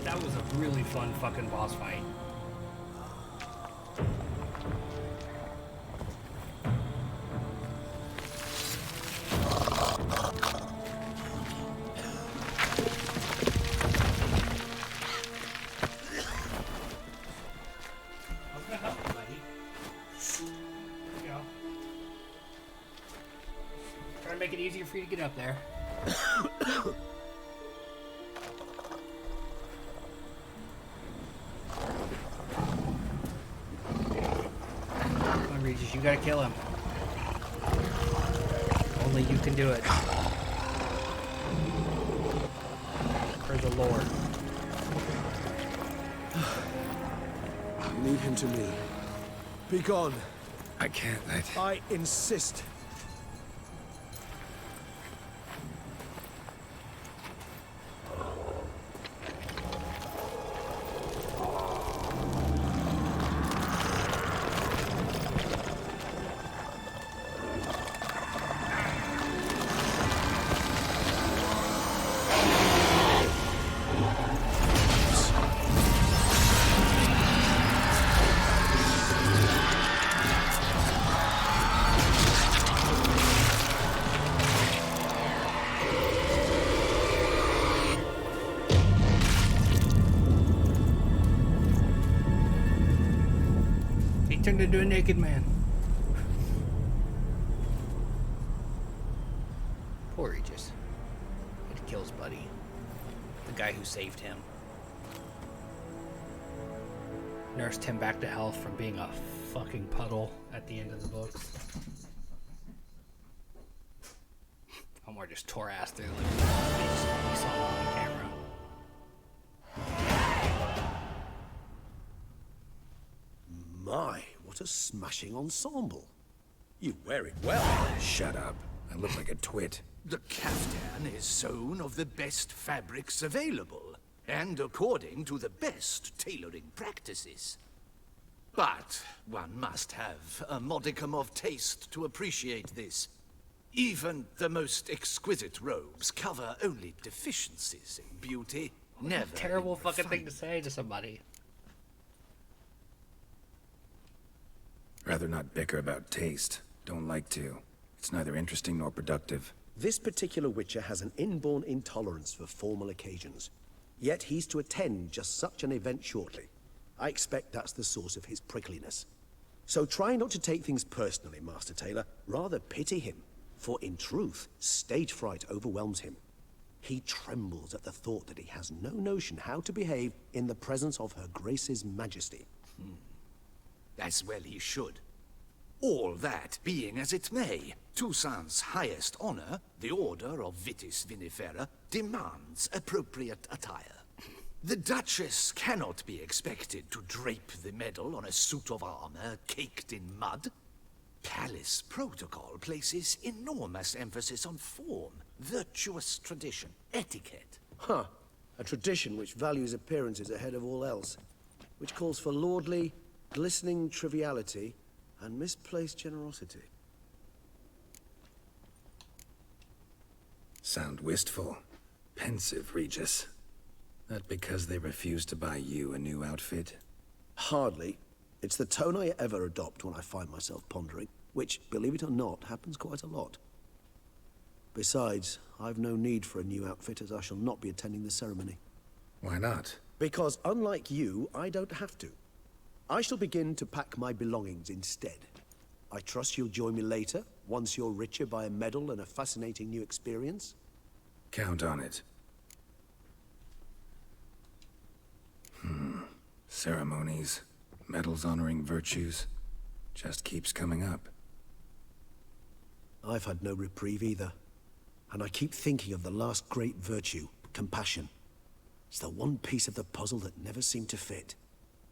That was a really fun fucking boss fight. make it easier for you to get up there. Come on, Regis, you gotta kill him. Only you can do it. For the lore. Leave him to me. Be gone. I can't let... I insist. Turned into a naked man. Poor Regis. Had to kill his buddy. The guy who saved him. Nursed him back to health from being a fucking puddle at the end of the books. Omar just tore ass through the living room. You saw him on camera. My, what a smashing ensemble. You wear it well. Shut up. I look like a twit. The caftan is sewn of the best fabrics available, and according to the best tailoring practices. But one must have a modicum of taste to appreciate this. Even the most exquisite robes cover only deficiencies in beauty, never Terrible in fucking thing to refinement. say to somebody. Rather not bicker about taste. Don't like to. It's neither interesting nor productive. This particular Witcher has an inborn intolerance for formal occasions. Yet he's to attend just such an event shortly. I expect that's the source of his prickliness. So try not to take things personally, Master Taylor. Rather pity him. For in truth, stage fright overwhelms him. He trembles at the thought that he has no notion how to behave in the presence of Her Grace's Majesty. As well he should. All that being as it may, Toussaint's highest honor, the Order of Vitis Vinifera, demands appropriate attire. The Duchess cannot be expected to drape the medal on a suit of armor caked in mud. Palace protocol places enormous emphasis on form, virtuous tradition, etiquette. Huh. A tradition which values appearances ahead of all else. Which calls for lordly, glistening triviality and misplaced generosity. Sound wistful. Pensive, Regis. That because they refuse to buy you a new outfit? Hardly. It's the tone I ever adopt when I find myself pondering, which, believe it or not, happens quite a lot. Besides, I've no need for a new outfit as I shall not be attending the ceremony. Why not? Because unlike you, I don't have to. I shall begin to pack my belongings instead. I trust you'll join me later, once you're richer by a medal and a fascinating new experience. Count on it. Ceremonies, medals honoring virtues, just keeps coming up. I've had no reprieve either. And I keep thinking of the last great virtue, compassion. It's the one piece of the puzzle that never seemed to fit.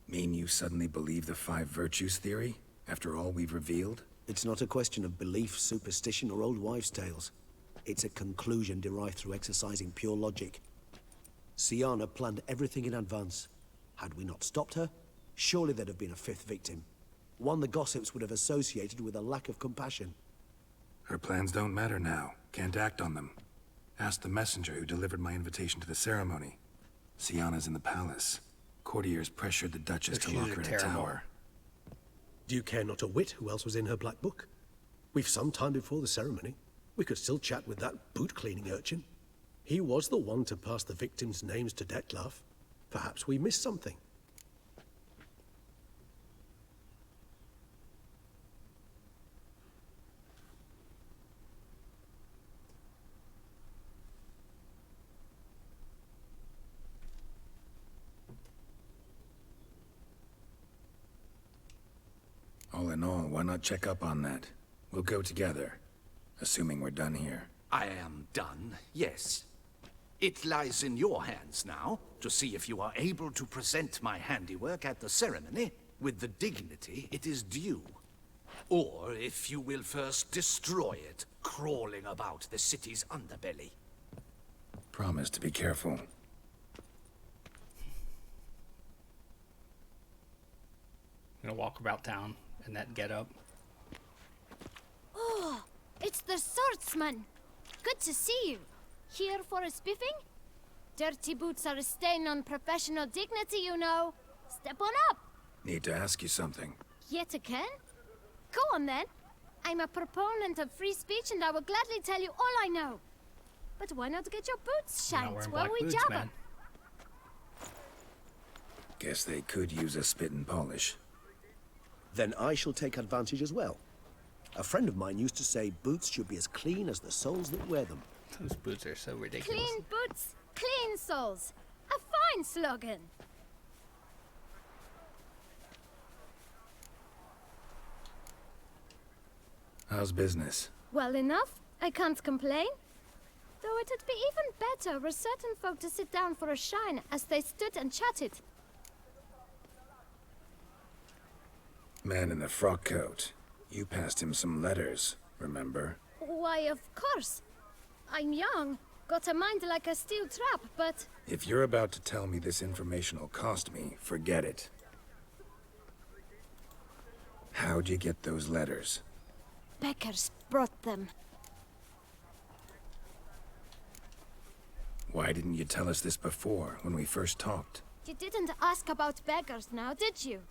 Mean you suddenly believe the 5 virtues theory, after all we've revealed? It's not a question of belief, superstition, or old wives' tales. It's a conclusion derived through exercising pure logic. Syanna planned everything in advance. Had we not stopped her, surely there'd have been a 5th victim. One the gossips would have associated with a lack of compassion. Her plans don't matter now. Can't act on them. Ask the messenger who delivered my invitation to the ceremony. Syanna's in the palace. Courtiers pressured the Duchess to lock her in a tower. Do you care not a whit who else was in her black book? We've some time before the ceremony. We could still chat with that boot-cleaning urchin. He was the one to pass the victims' names to Dettlaff. Perhaps we missed something. and all, why not check up on that? We'll go together, assuming we're done here. I am done, yes. It lies in your hands now to see if you are able to present my handiwork at the ceremony with the dignity it is due. Or if you will first destroy it, crawling about the city's underbelly. Promise to be careful. I'm gonna walk about town in that getup. Oh, it's the swordsman. Good to see you. Here for a spiffing? Dirty boots are a stain on professional dignity, you know. Step on up. Need to ask you something. Yet again? Go on then. I'm a proponent of free speech and I will gladly tell you all I know. But why not get your boots I'm not shanked wearing while black we boots, jabber? man. Guess they could use a spit and polish. Then I shall take advantage as well. A friend of mine used to say boots should be as clean as the soles that wear them. Those boots are so ridiculous. Clean boots, clean soles. A fine slogan. How's business? Well enough. I can't complain. Though it'd be even better were certain folk to sit down for a shine as they stood and chatted. Man in the frock coat. You passed him some letters, remember? Why, of course. I'm young, got a mind like a steel trap, but... If you're about to tell me this information will cost me, forget it. How'd you get those letters? Beggars brought them. Why didn't you tell us this before, when we first talked? You didn't ask about beggars now, did you?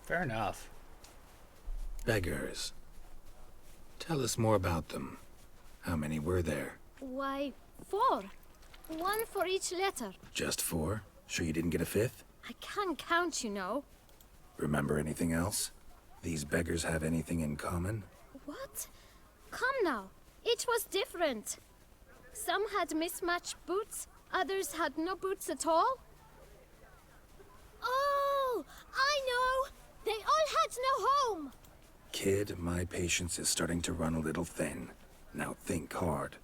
Fair enough. Beggars. Tell us more about them. How many were there? Why, 4. 1 for each letter. Just 4? Sure you didn't get a 5th? I can't count, you know. Remember anything else? These beggars have anything in common? What? Come now. Each was different. Some had mismatched boots, others had no boots at all. Oh, I know! They all had no home! Kid, my patience is starting to run a little thin. Now think hard.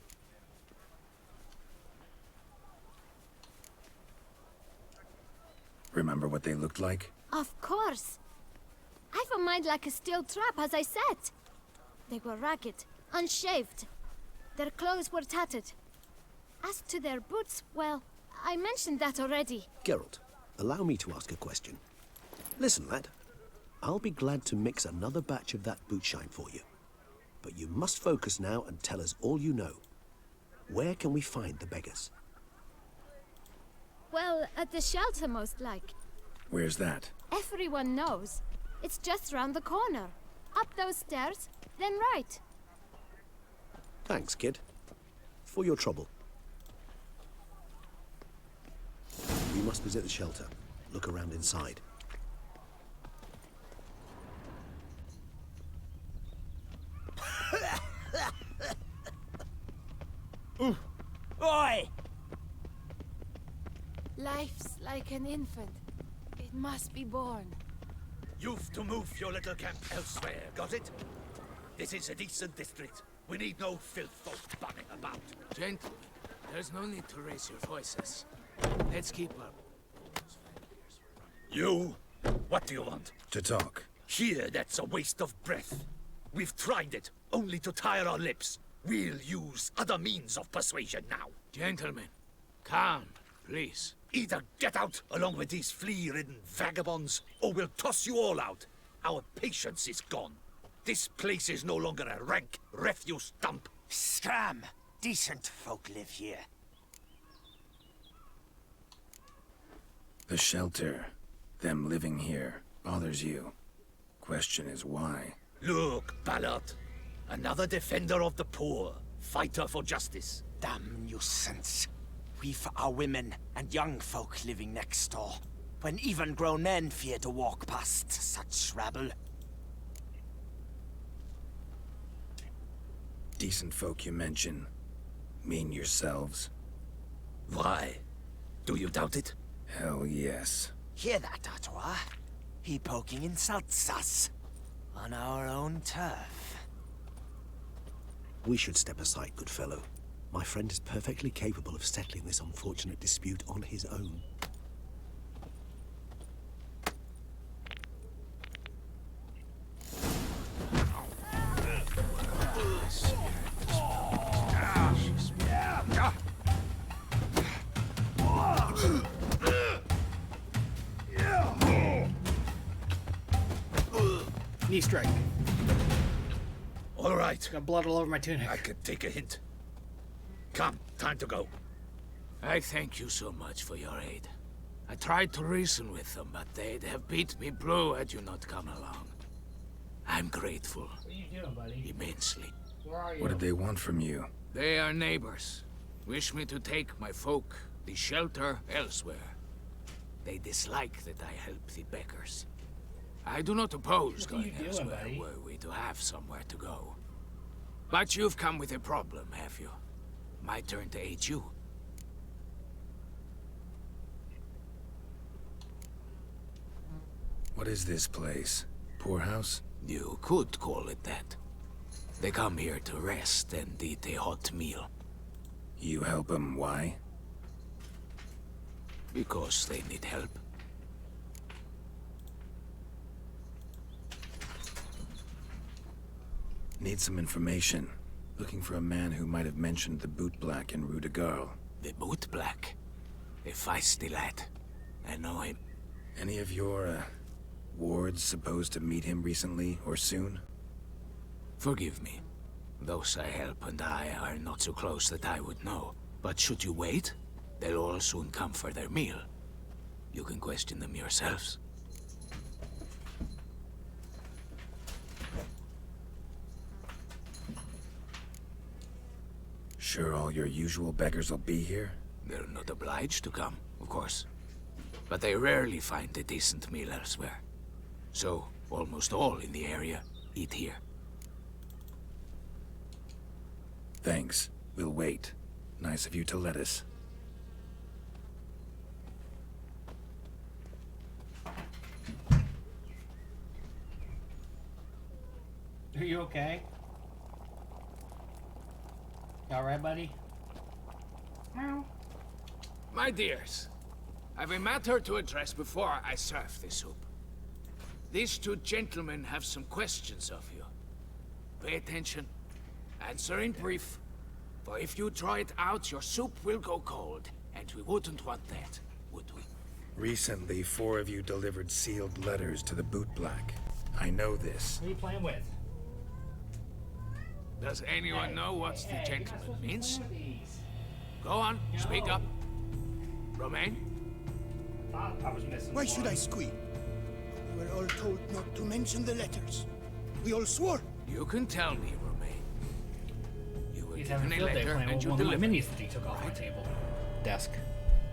Remember what they looked like? Of course. I've a mind like a steel trap, as I said. They were ragged, unshaved. Their clothes were tattered. As to their boots, well, I mentioned that already. Geralt, allow me to ask a question. Listen, lad. I'll be glad to mix another batch of that boot shine for you. But you must focus now and tell us all you know. Where can we find the beggars? Well, at the shelter, most like. Where's that? Everyone knows. It's just round the corner. Up those stairs, then right. Thanks, kid. For your trouble. We must visit the shelter. Look around inside. Oi! Life's like an infant. It must be born. You've to move your little camp elsewhere, got it? This is a decent district. We need no filth folk bumming about. Gentlemen, there's no need to raise your voices. Let's keep up. You? What do you want? To talk. Here, that's a waste of breath. We've tried it, only to tire our lips. We'll use other means of persuasion now. Gentlemen, calm, please. Either get out along with these flea-ridden vagabonds, or we'll toss you all out. Our patience is gone. This place is no longer a rank refuse dump. Scram! Decent folk live here. The shelter, them living here, bothers you. Question is why? Look, Ballard. Another defender of the poor. Fighter for justice. Damn nuisance. We've our women and young folk living next door, when even grown men fear to walk past such rabble. Decent folk you mention. Mean yourselves? Why? Do you doubt it? Hell yes. Hear that, Artois? He poking insults us. On our own turf. We should step aside, good fellow. My friend is perfectly capable of settling this unfortunate dispute on his own. Knee strike. All right. Got blood all over my tunic. I could take a hint. Come, time to go. I thank you so much for your aid. I tried to reason with them, but they'd have beat me blue had you not come along. I'm grateful. What are you doing, buddy? Immensely. Where are you? What did they want from you? They are neighbors. Wish me to take my folk, the shelter, elsewhere. They dislike that I help the beggars. I do not oppose going elsewhere were we to have somewhere to go. But you've come with a problem, have you? My turn to aid you. What is this place? Poorhouse? You could call it that. They come here to rest and eat a hot meal. You help them, why? Because they need help. Need some information. Looking for a man who might have mentioned the Boot Black in Rue de Garl. The Boot Black? A feisty lad. I know him. Any of your, wards supposed to meet him recently or soon? Forgive me. Those I help and I are not so close that I would know. But should you wait, they'll all soon come for their meal. You can question them yourselves. Sure all your usual beggars will be here? They're not obliged to come, of course. But they rarely find a decent meal elsewhere. So, almost all in the area eat here. Thanks. We'll wait. Nice of you to let us. Are you okay? You alright, buddy? Meow. My dears, I've a matter to address before I serve the soup. These two gentlemen have some questions of you. Pay attention. Answer in brief. For if you draw it out, your soup will go cold. And we wouldn't want that, would we? Recently, 4 of you delivered sealed letters to the Boot Black. I know this. Who are you playing with? Does anyone know what the gentleman means? Go on, speak up. Romain? I was missing. Why should I squeal? We were all told not to mention the letters. We all swore. You can tell me, Romain. You were He's given having a a field day letter playing and with you one of my delivered. minis that he took off my table. Desk.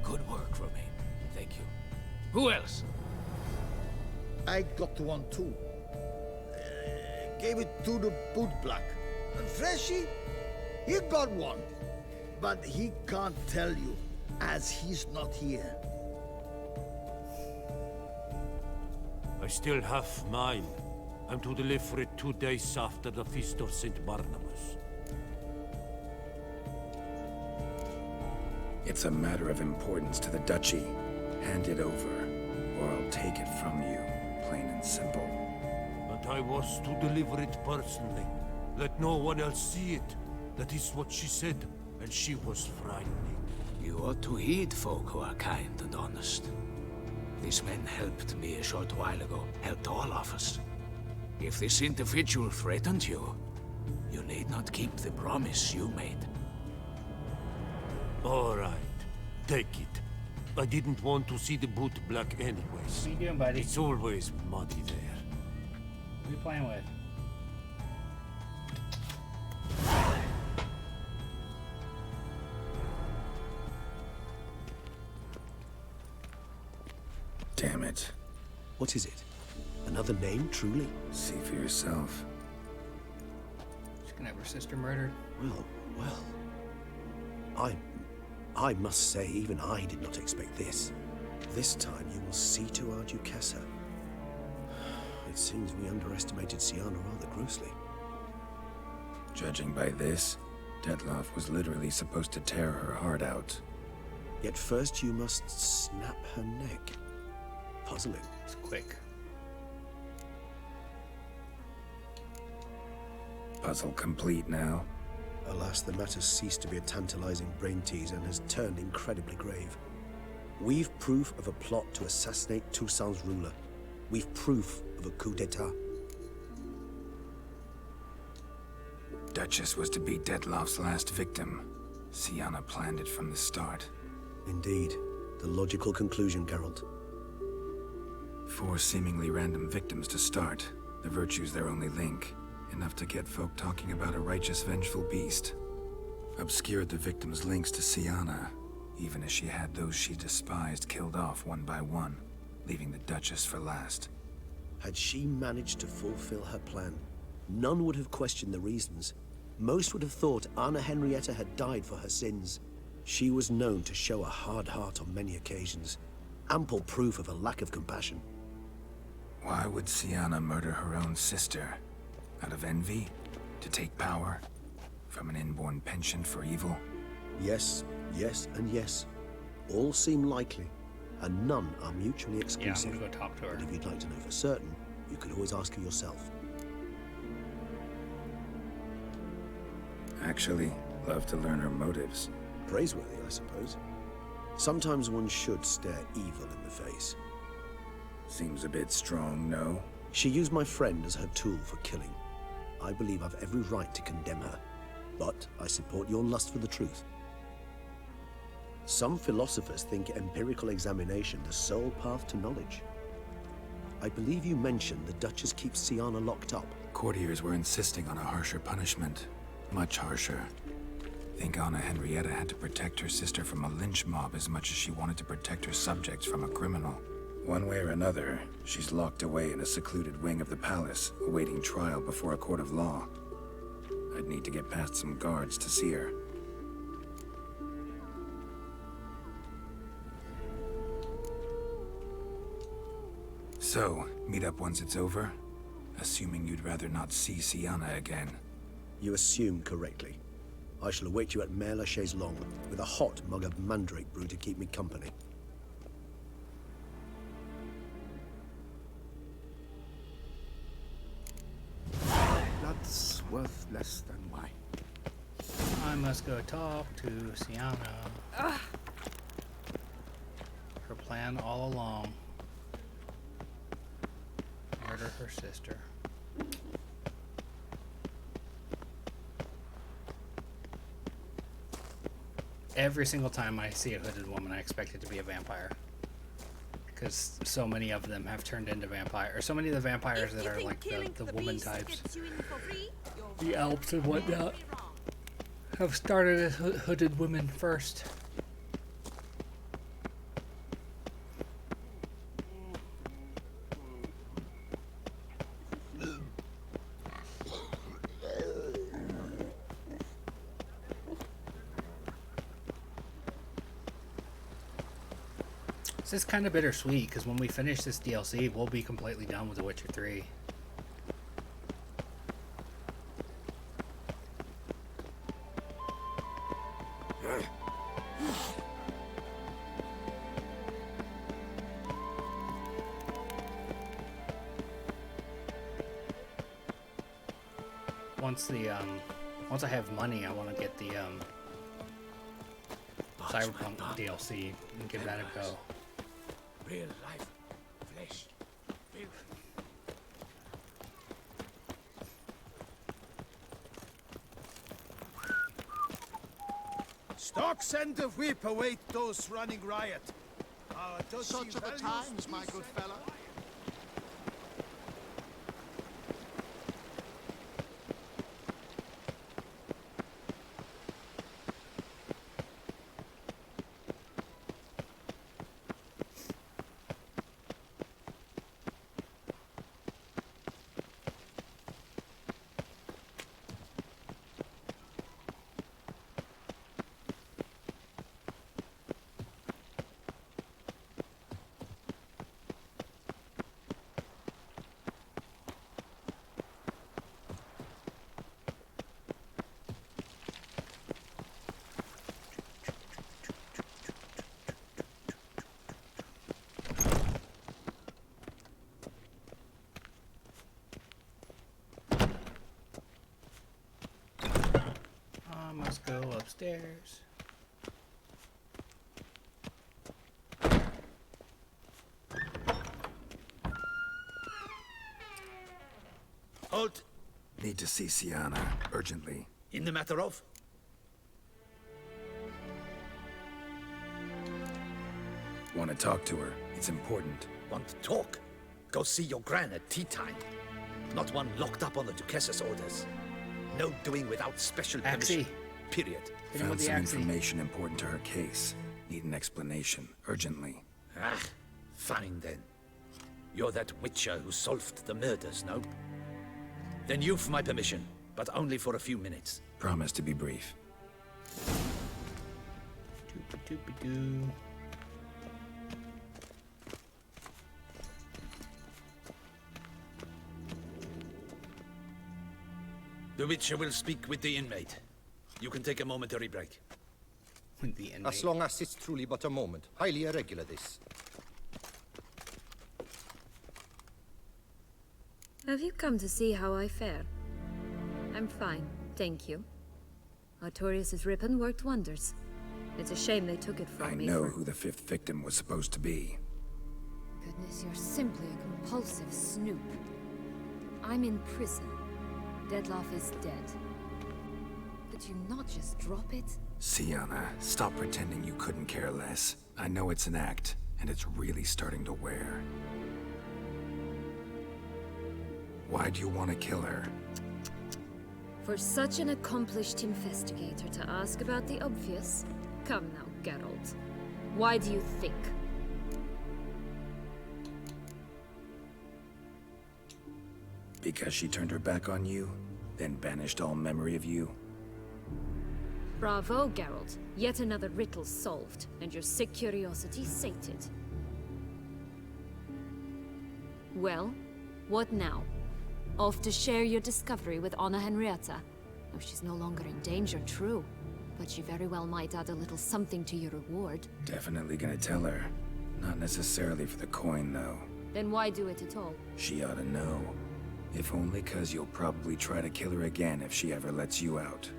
Good work, Romain. Thank you. Who else? I got one too. Gave it to the Boot Black. And Freshy, he got one. But he can't tell you, as he's not here. I still have mine. I'm to deliver it 2 days after the Feast of St. Barnabas. It's a matter of importance to the Duchy. Hand it over, or I'll take it from you, plain and simple. And I was to deliver it personally. Let no one else see it. That is what she said, and she was frightening. You ought to heed folk who are kind and honest. These men helped me a short while ago, helped all of us. If this individual threatened you, you need not keep the promise you made. All right, take it. I didn't want to see the Boot Black anyways. What are you doing, buddy? It's always muddy there. Who are you playing with? Damn it. What is it? Another name, truly? See for yourself. She's gonna have her sister murdered. Well. I must say, even I did not expect this. This time you will see to our Duchessa. It seems we underestimated Siana rather grossly. Judging by this, Detloff was literally supposed to tear her heart out. Yet first you must snap her neck. Puzzling. It's quick. Puzzle complete now. Alas, the matter ceased to be a tantalizing brain tease and has turned incredibly grave. We've proof of a plot to assassinate Toussaint's ruler. We've proof of a coup d'etat. Duchess was to be Detloff's last victim. Siana planned it from the start. Indeed. The logical conclusion, Geralt. 4 seemingly random victims to start. The virtue's their only link. Enough to get folk talking about a righteous, vengeful beast. Obscured the victims' links to Siana, even as she had those she despised killed off one by one, leaving the Duchess for last. Had she managed to fulfill her plan, none would have questioned the reasons. Most would have thought Anna Henrietta had died for her sins. She was known to show a hard heart on many occasions. Ample proof of a lack of compassion. Why would Siana murder her own sister? Out of envy? To take power? From an inborn penchant for evil? Yes, yes, and yes. All seem likely, and none are mutually exclusive. Yeah, I'm gonna go talk to her. But if you'd like to know for certain, you could always ask her yourself. Actually, love to learn her motives. Praiseworthy, I suppose. Sometimes one should stare evil in the face. Seems a bit strong, no? She used my friend as her tool for killing. I believe I've every right to condemn her, but I support your lust for the truth. Some philosophers think empirical examination the sole path to knowledge. I believe you mentioned the Duchess keeps Siana locked up. Courtiers were insisting on a harsher punishment. Much harsher. Think Anna Henrietta had to protect her sister from a lynch mob as much as she wanted to protect her subjects from a criminal. One way or another, she's locked away in a secluded wing of the palace, awaiting trial before a court of law. I'd need to get past some guards to see her. So, meet up once it's over? Assuming you'd rather not see Siana again. You assume correctly. I shall await you at Mère la Chaise-Longue with a hot mug of mandrake brew to keep me company. Blood's worth less than wine. I must go talk to Siana. Her plan all along. Murder her sister. Every single time I see a hooded woman, I expect it to be a vampire. Because so many of them have turned into vampires. Or so many of the vampires that are like the woman types, the elves and whatnot, have started as hooded women first. This is kind of bittersweet, because when we finish this DLC, we'll be completely done with The Witcher 3. Once I have money, I want to get the Cyberpunk DLC and give that a go. Real life, flesh, built. Stocks and the whip await those running riot. Such are the times, my good fellow. Let's go upstairs. Halt! Need to see Sienna, urgently. In the matter of? Want to talk to her. It's important. Want to talk? Go see your gran at tea time. Not one locked up on the Duchess's orders. No doing without special permission. Axie. Period. Found some information important to her case. Need an explanation, urgently. Ah, fine then. You're that witcher who solved the murders, no? Then you've my permission, but only for a few minutes. Promise to be brief. Doopy-doopy-doo. The Witcher will speak with the inmate. You can take a momentary break. With the inmate. As long as it's truly but a moment. Highly irregular, this. Have you come to see how I fare? I'm fine, thank you. Artorius' ribbon worked wonders. It's a shame they took it from me. I know who the 5th victim was supposed to be. Goodness, you're simply a compulsive snoop. I'm in prison. Deadloff is dead. Could you not just drop it? Sienna, stop pretending you couldn't care less. I know it's an act, and it's really starting to wear. Why do you want to kill her? For such an accomplished investigator to ask about the obvious? Come now, Geralt. Why do you think? Because she turned her back on you, then banished all memory of you? Bravo, Geralt. Yet another riddle solved, and your sick curiosity sated. Well, what now? Off to share your discovery with Anna Henrietta? Oh, she's no longer in danger, true. But she very well might add a little something to your reward. Definitely gonna tell her. Not necessarily for the coin, though. Then why do it at all? She ought to know. If only 'cause you'll probably try to kill her again if she ever lets you out.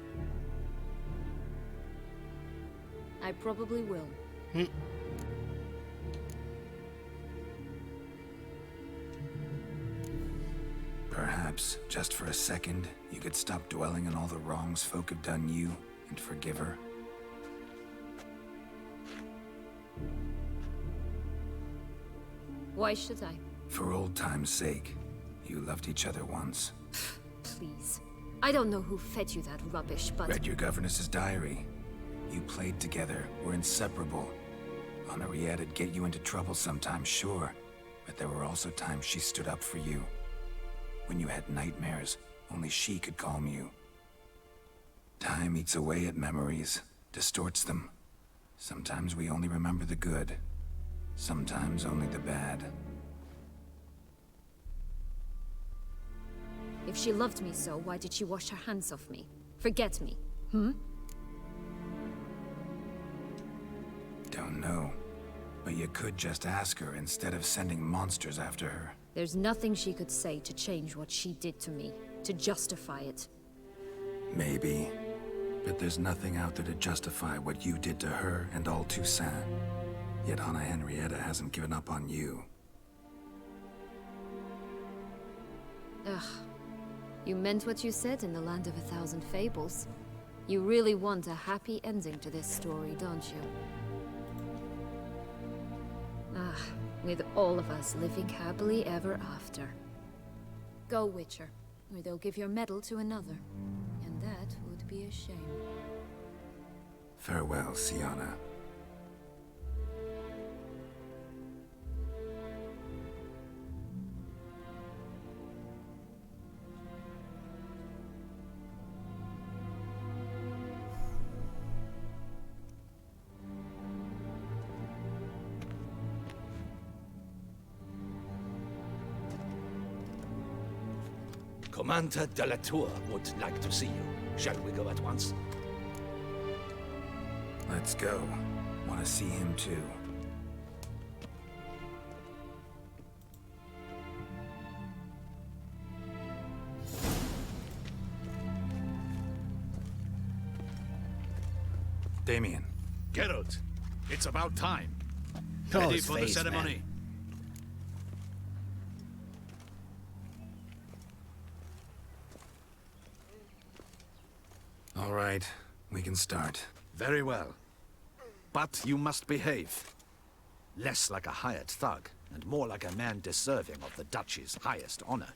I probably will. Perhaps, just for a second, you could stop dwelling on all the wrongs folk have done you and forgive her. Why should I? For old time's sake. You loved each other once. Please. I don't know who fed you that rubbish, but... Read your governess's diary. You played together, were inseparable. Henriette'd get you into trouble sometimes, sure. But there were also times she stood up for you. When you had nightmares, only she could calm you. Time eats away at memories, distorts them. Sometimes we only remember the good. Sometimes only the bad. If she loved me so, why did she wash her hands off me? Forget me, Don't know. But you could just ask her instead of sending monsters after her. There's nothing she could say to change what she did to me, to justify it. Maybe. But there's nothing out there to justify what you did to her and all Toussaint. Yet Anna Henrietta hasn't given up on you. Ugh. You meant what you said in the Land of a Thousand Fables. You really want a happy ending to this story, don't you? Ah, with all of us living happily ever after. Go, Witcher, or they'll give your medal to another. And that would be a shame. Farewell, Sienna. Commander de la Tour would like to see you. Shall we go at once? Let's go. Want to see him too. Damien. Geralt, it's about time. Oh, Ready his for the face, ceremony? All right, we can start. Very well. But you must behave. Less like a hired thug, and more like a man deserving of the Duchy's highest honor.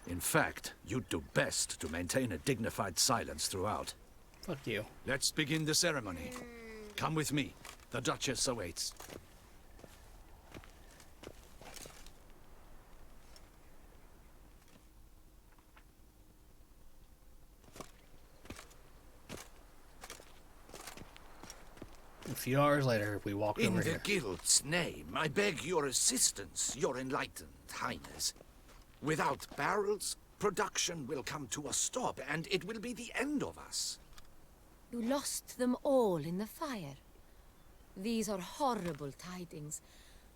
In fact, you'd do best to maintain a dignified silence throughout. Fuck you. Let's begin the ceremony. Come with me. The Duchess awaits. A few hours later, we walked In over the here. Guild's name, I beg your assistance, your enlightened highness. Without barrels, production will come to a stop, and it will be the end of us. You lost them all in the fire. These are horrible tidings.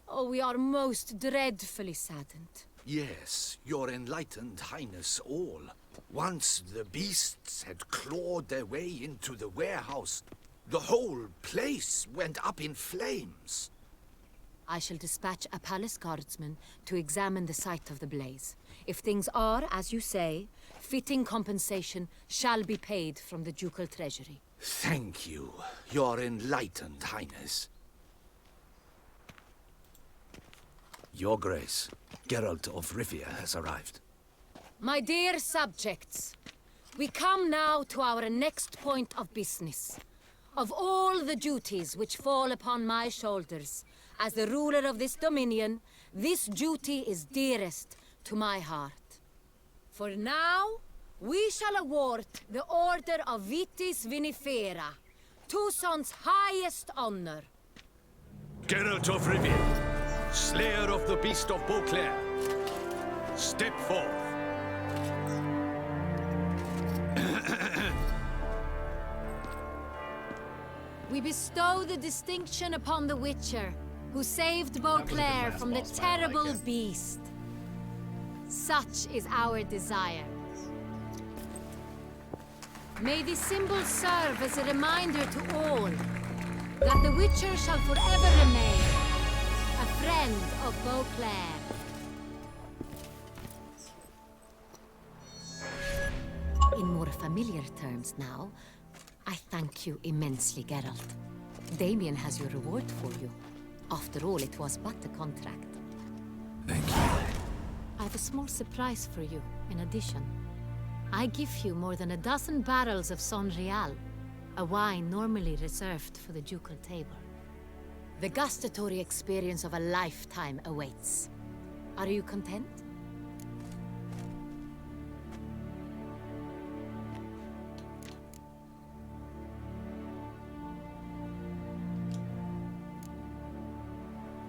Oh, we are most dreadfully saddened. Yes, your enlightened highness all. Once the beasts had clawed their way into the warehouse, the whole place went up in flames. I shall dispatch a palace guardsman to examine the site of the blaze. If things are, as you say, fitting compensation shall be paid from the ducal treasury. Thank you, your enlightened highness. Your Grace, Geralt of Rivia has arrived. My dear subjects, we come now to our next point of business. Of all the duties which fall upon my shoulders, as the ruler of this dominion, this duty is dearest to my heart. For now, we shall award the Order of Vitis Vinifera, Tucson's highest honor. Geralt of Rivia, slayer of the Beast of Beauclair, step forth. We bestow the distinction upon the Witcher, who saved Beauclair from the terrible beast. Such is our desire. May this symbol serve as a reminder to all that the Witcher shall forever remain a friend of Beauclair. In more familiar terms now, I thank you immensely, Geralt. Damien has your reward for you. After all, it was but a contract. Thank you. I have a small surprise for you, in addition. I give you more than a dozen barrels of Son Real, a wine normally reserved for the ducal table. The gustatory experience of a lifetime awaits. Are you content?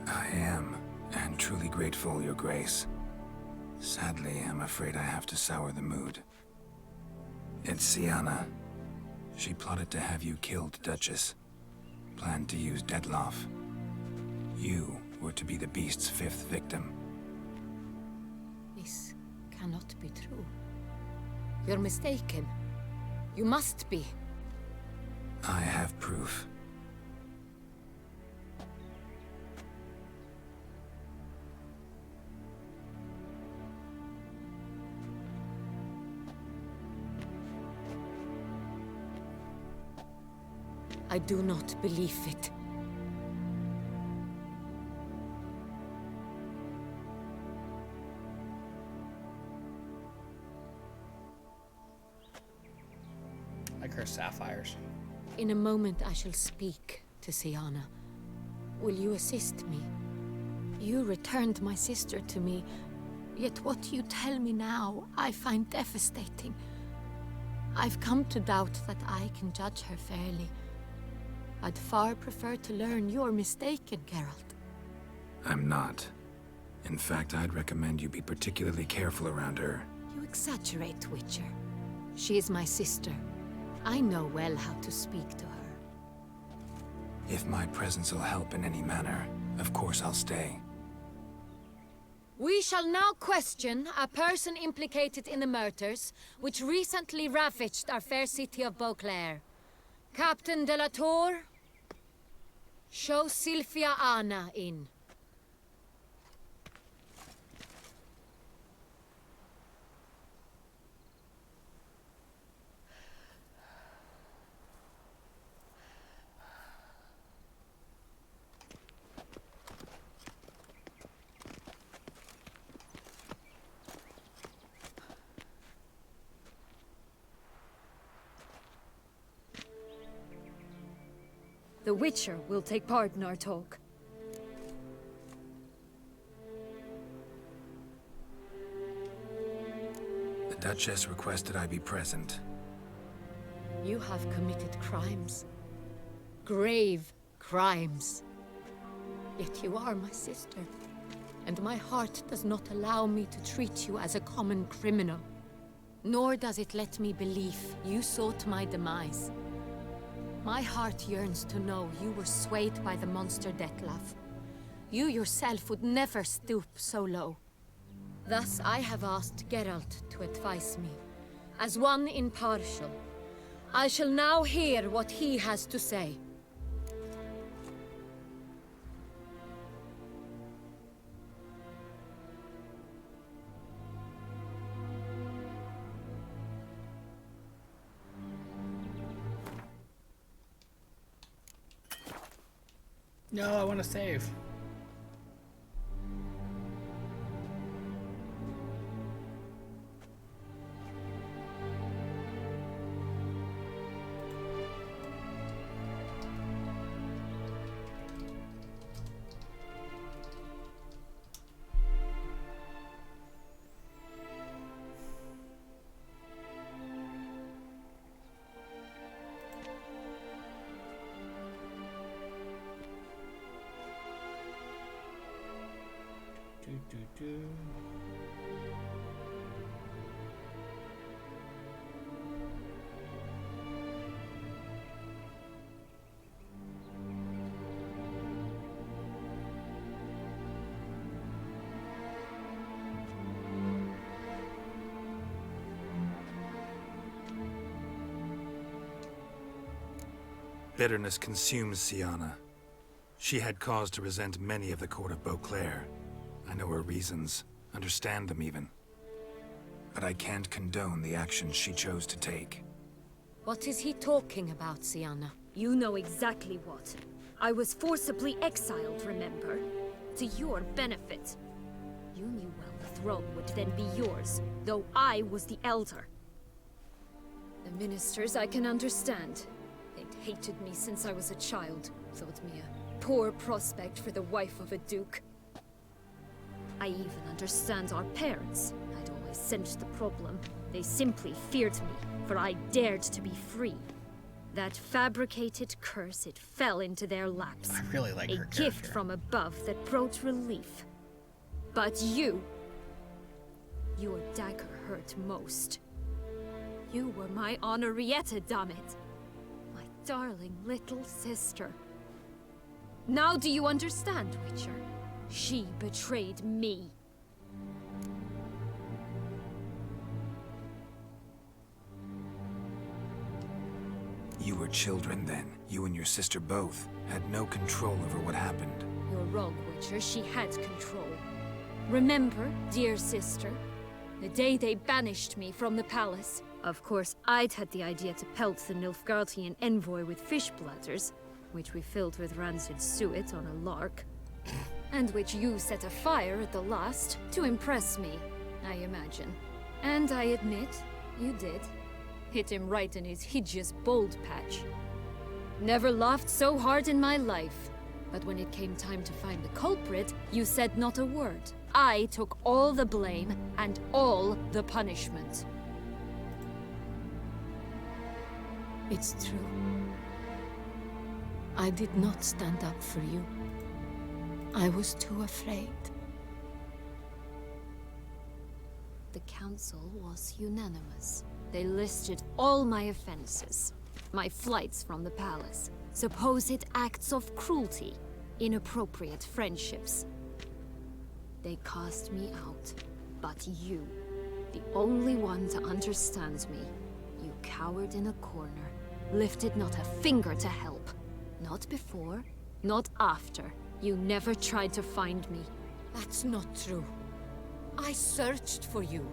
I am, and truly grateful, Your Grace. Sadly, I'm afraid I have to sour the mood. It's Sienna. She plotted to have you killed, Duchess. Planned to use Dettlaff. You were to be the beast's fifth victim. This cannot be true. You're mistaken. You must be. I have proof. I do not believe it. Like her sapphires. In a moment I shall speak to Sienna. Will you assist me? You returned my sister to me, yet what you tell me now I find devastating. I've come to doubt that I can judge her fairly. I'd far prefer to learn you're mistaken, Geralt. I'm not. In fact, I'd recommend you be particularly careful around her. You exaggerate, Witcher. She is my sister. I know well how to speak to her. If my presence will help in any manner, of course I'll stay. We shall now question a person implicated in the murders which recently ravaged our fair city of Beauclair. Captain de la Tour, show Sylvia Anna in. The Witcher will take part in our talk. The Duchess requested I be present. You have committed crimes. Grave crimes. Yet you are my sister, and my heart does not allow me to treat you as a common criminal. Nor does it let me believe you sought my demise. My heart yearns to know you were swayed by the monster Dettlaff. You yourself would never stoop so low. Thus I have asked Geralt to advise me, as one impartial. I shall now hear what he has to say. No, I want to save. Bitterness consumes Siana. She had cause to resent many of the court of Beauclair. I know her reasons, understand them even. But I can't condone the actions she chose to take. What is he talking about, Siana? You know exactly what. I was forcibly exiled, remember? To your benefit. You knew well the throne would then be yours, though I was the elder. The ministers I can understand. They'd hated me since I was a child, thought me a poor prospect for the wife of a duke. I even understand our parents. I'd always sensed the problem. They simply feared me, for I dared to be free. That fabricated curse, it fell into their laps. I really like her A gift from above that brought relief. But you... your dagger hurt most. You were my Henrietta, damn it. My darling little sister. Now do you understand, Witcher? She betrayed me. You were children then. You and your sister both had no control over what happened. You're wrong, Witcher. She had control. Remember, dear sister, the day they banished me from the palace? Of course, I'd had the idea to pelt the Nilfgaardian envoy with fish bladders, which we filled with rancid suet on a lark, and which you set afire at the last to impress me, I imagine. And I admit, you did. Hit him right in his hideous bald patch. Never laughed so hard in my life. But when it came time to find the culprit, you said not a word. I took all the blame and all the punishment. It's true. I did not stand up for you. I was too afraid. The council was unanimous. They listed all my offenses. My flights from the palace, supposed acts of cruelty, inappropriate friendships. They cast me out. But you, the only one to understand me, you cowered in a corner, lifted not a finger to help. Not before, not after. You never tried to find me. That's not true. I searched for you.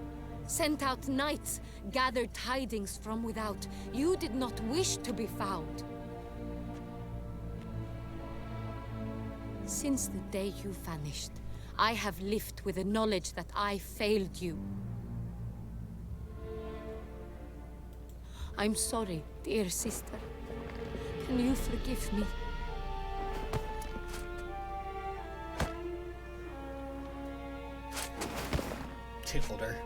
Sent out knights, gathered tidings from without. You did not wish to be found. Since the day you vanished, I have lived with the knowledge that I failed you. I'm sorry, dear sister. Can you forgive me? Tickled her.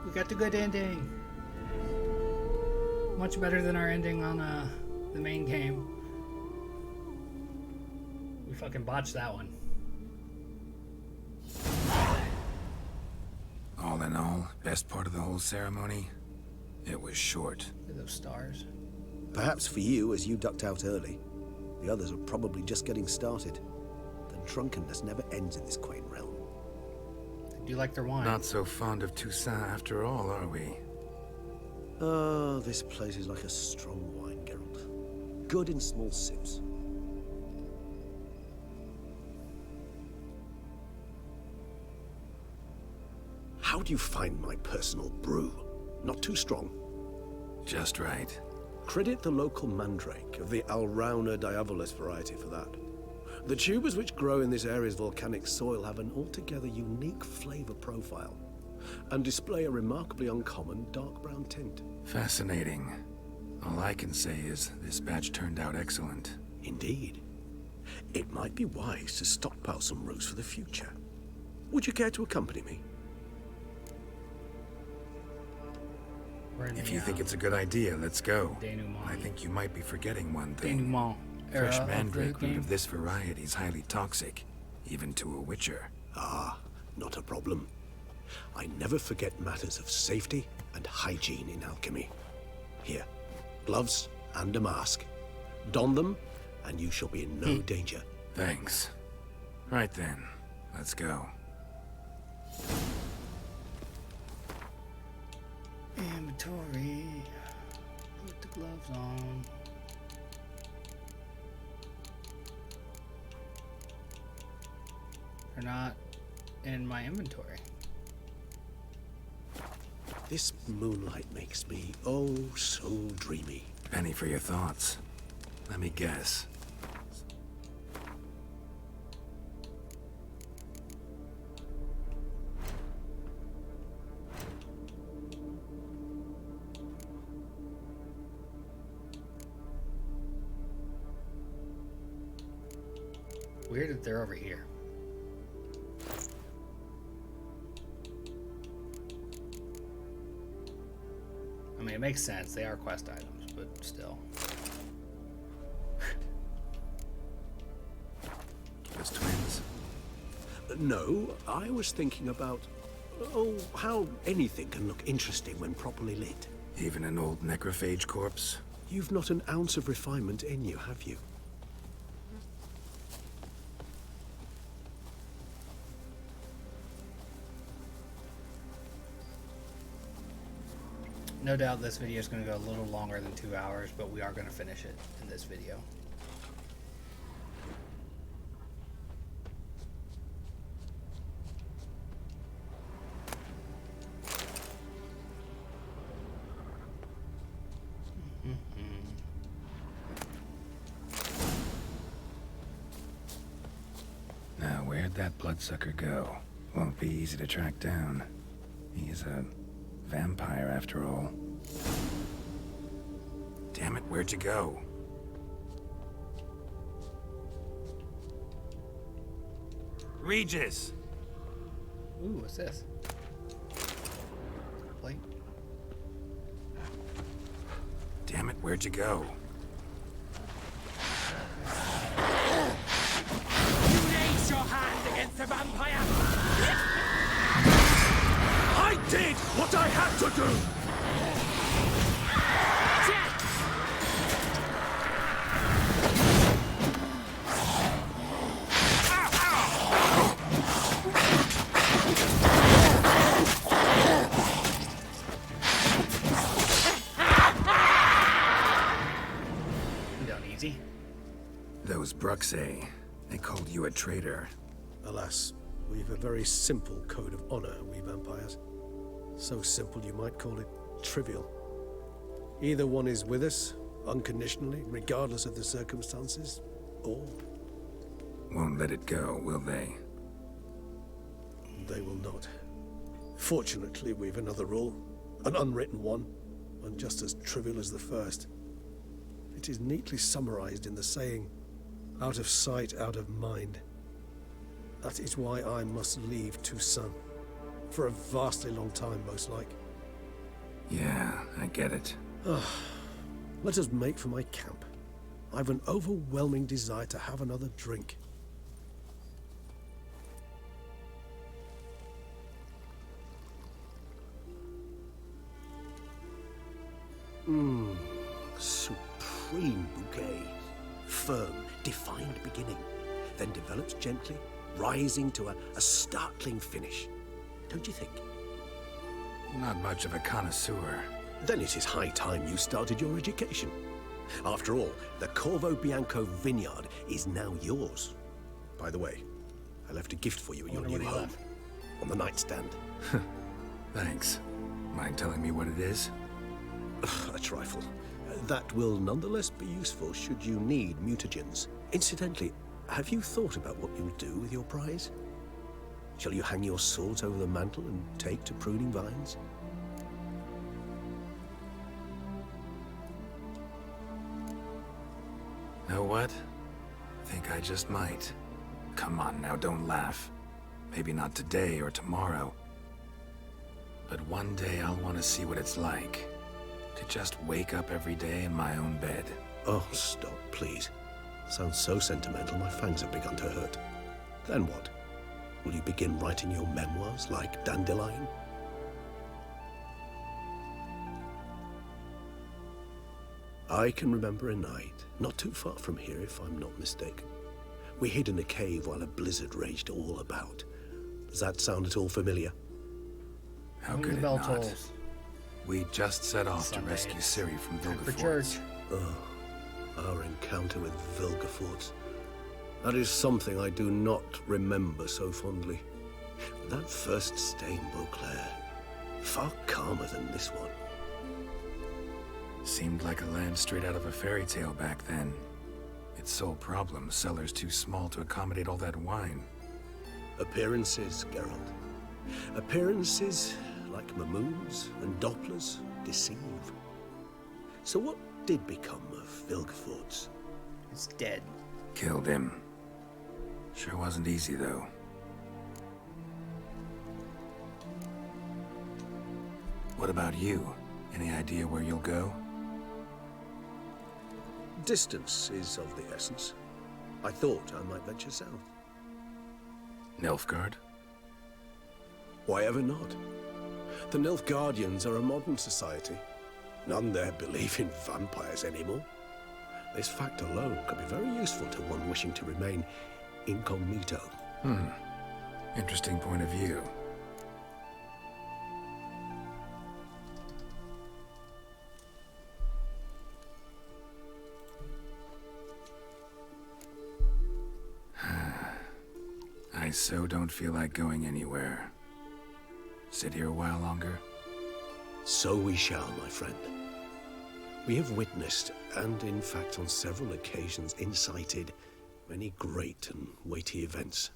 We got the good ending. Much better than our ending on the main game. We fucking botched that one. All in all, best part of the whole ceremony? It was short. Look at those stars. Perhaps for you, as you ducked out early. The others are probably just getting started. The drunkenness never ends in this quaint realm. Do you like their wine? Not so fond of Toussaint after all, are we? Oh, this place is like a strong wine, Geralt. Good in small sips. How do you find my personal brew? Not too strong? Just right. Credit the local mandrake of the Alrauna diavolis variety for that. The tubers which grow in this area's volcanic soil have an altogether unique flavor profile and display a remarkably uncommon dark brown tint. Fascinating. All I can say is this batch turned out excellent. Indeed. It might be wise to stockpile some roots for the future. Would you care to accompany me? If you think it's a good idea, let's go. Denouement. I think you might be forgetting one thing. Denouement. Fresh mandrake root of this variety is highly toxic, even to a witcher. Ah, not a problem. I never forget matters of safety and hygiene in alchemy. Here, gloves and a mask. Don them, and you shall be in no danger. Thanks. Right then, let's go. Inventory. Put the gloves on. They're not in my inventory. This moonlight makes me oh so dreamy. Penny for your thoughts. Let me guess. Weird that they're over here. I mean, it makes sense. They are quest items, but still. Those twins. No, I was thinking about, oh, how anything can look interesting when properly lit. Even an old necrophage corpse? You've not an ounce of refinement in you, have you? No doubt this video is going to go a little longer than 2 hours, but we are going to finish it in this video. Now, where'd that bloodsucker go? Won't be easy to track down. He's a vampire, after all. Damn it, where'd you go? Regis! Ooh, what's this? Plate. Damn it, where'd you go? You raise your hand against the vampire! I did what I had to do! Those Bruxay, they called you a traitor. Alas, we've a very simple code of honor, we vampires. So simple you might call it trivial. Either one is with us, unconditionally, regardless of the circumstances, or... Won't let it go, will they? They will not. Fortunately, we've another rule, an unwritten one, and just as trivial as the first. It is neatly summarized in the saying, out of sight, out of mind. That is why I must leave Toussaint. For a vastly long time, most like. Yeah, I get it. Let us make for my camp. I've an overwhelming desire to have another drink. Supreme bouquet. Firm, defined beginning, then develops gently, rising to a startling finish. Don't you think? Not much of a connoisseur. Then it is high time you started your education. After all, the Corvo Bianco vineyard is now yours. By the way, I left a gift for you in your new home. On the nightstand. Thanks. Mind telling me what it is? A trifle. That will nonetheless be useful should you need mutagens. Incidentally, have you thought about what you'll do with your prize? Shall you hang your swords over the mantle and take to pruning vines? Know what? Think I just might. Come on now, don't laugh. Maybe not today or tomorrow. But one day I'll want to see what it's like. To just wake up every day in my own bed. Oh, stop, please. Sounds so sentimental, my fangs have begun to hurt. Then what? Will you begin writing your memoirs like Dandelion? I can remember a night, not too far from here if I'm not mistaken. We hid in a cave while a blizzard raged all about. Does that sound at all familiar? How could it not? We just set off to rescue Ciri from Vilgefortz. Oh, our encounter with Vilgefortz. That is something I do not remember so fondly. But that first stay in Beauclair, far calmer than this one. Seemed like a land straight out of a fairy tale back then. Its sole problem, cellars too small to accommodate all that wine. Appearances, Geralt. Appearances, like Mamoons and Dopplers, deceive. So what did become of Vilgefortz? He's dead. Killed him. Sure wasn't easy, though. What about you? Any idea where you'll go? Distance is of the essence. I thought I might venture south. Nilfgaard? Why ever not? The Nilfgaardians are a modern society. None there believe in vampires anymore. This fact alone could be very useful to one wishing to remain incognito. Interesting point of view. I so don't feel like going anywhere. Sit here a while longer? So we shall, my friend. We have witnessed, and in fact on several occasions incited, many great and weighty events.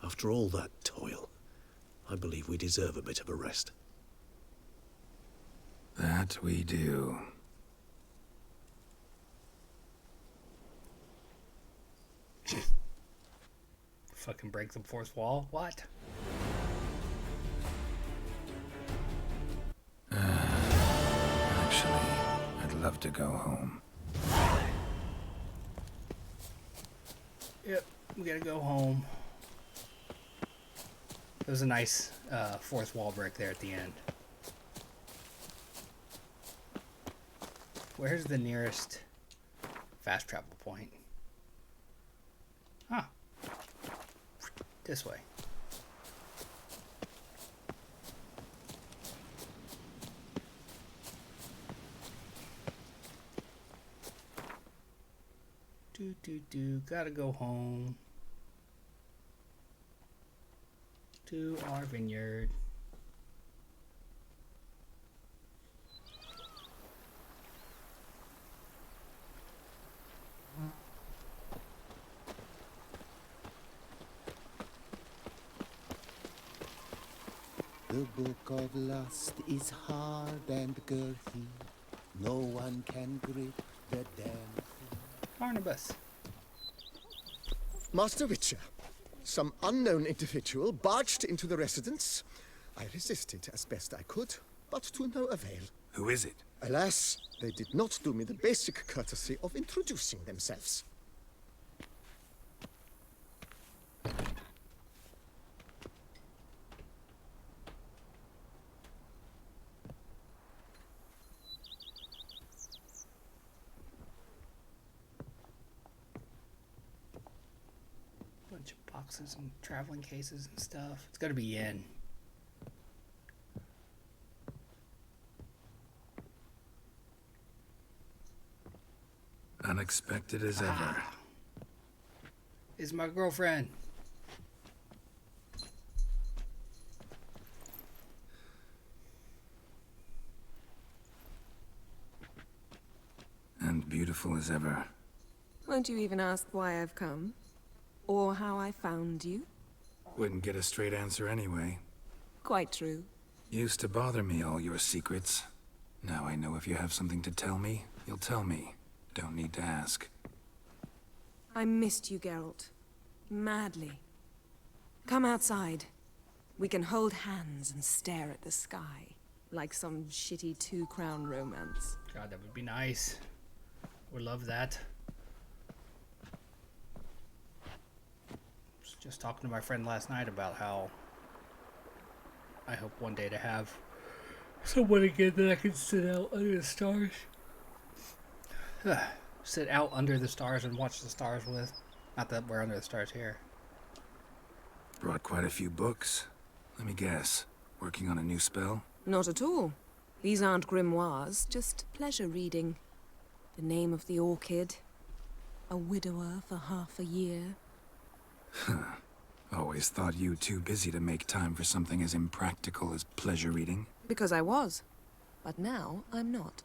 After all that toil, I believe we deserve a bit of a rest. That we do. Fucking break the fourth wall? What? Actually, I'd love to go home. Yep, we gotta go home. It was a nice fourth wall break there at the end. Where's the nearest fast travel point? Huh. This way. Gotta go home to our vineyard. The book of lust is hard and girthy. No one can grip the damn. Barnabas. Master Witcher, some unknown individual barged into the residence. I resisted as best I could, but to no avail. Who is it? Alas, they did not do me the basic courtesy of introducing themselves. Bunch of boxes and traveling cases and stuff. It's gotta be Yen. Unexpected as ever. Is my girlfriend. And beautiful as ever. Won't you even ask why I've come? Or how I found you? Wouldn't get a straight answer anyway. Quite true. Used to bother me, all your secrets. Now I know if you have something to tell me, you'll tell me. Don't need to ask. I missed you, Geralt. Madly. Come outside. We can hold hands and stare at the sky. Like some shitty two-crown romance. God, that would be nice. Would love that. Was just talking to my friend last night about how I hope one day to have someone again that I can sit out under the stars. Sit out under the stars and watch the stars with. Not that we're under the stars here. Brought quite a few books. Let me guess. Working on a new spell? Not at all. These aren't grimoires, just pleasure reading. The Name of the Orchid. A widower for half a year. Always thought you too busy to make time for something as impractical as pleasure reading. Because I was. But now, I'm not.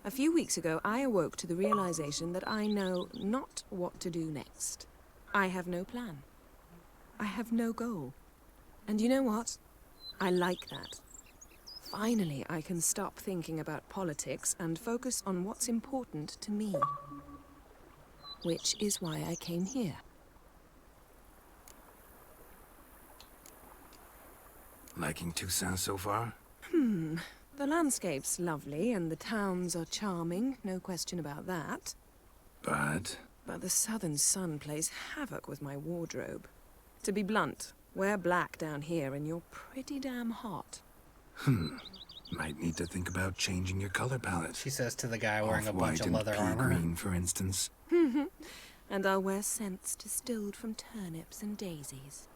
A few weeks ago, I awoke to the realization that I know not what to do next. I have no plan. I have no goal. And you know what? I like that. Finally, I can stop thinking about politics and focus on what's important to me. Which is why I came here. Liking Toussaint so far? The landscape's lovely and the towns are charming, no question about that. But the southern sun plays havoc with my wardrobe. To be blunt, wear black down here and you're pretty damn hot. Might need to think about changing your color palette. She says to the guy wearing a bunch of Off-white leather and pea armor. green, for instance. And I'll wear scents distilled from turnips and daisies.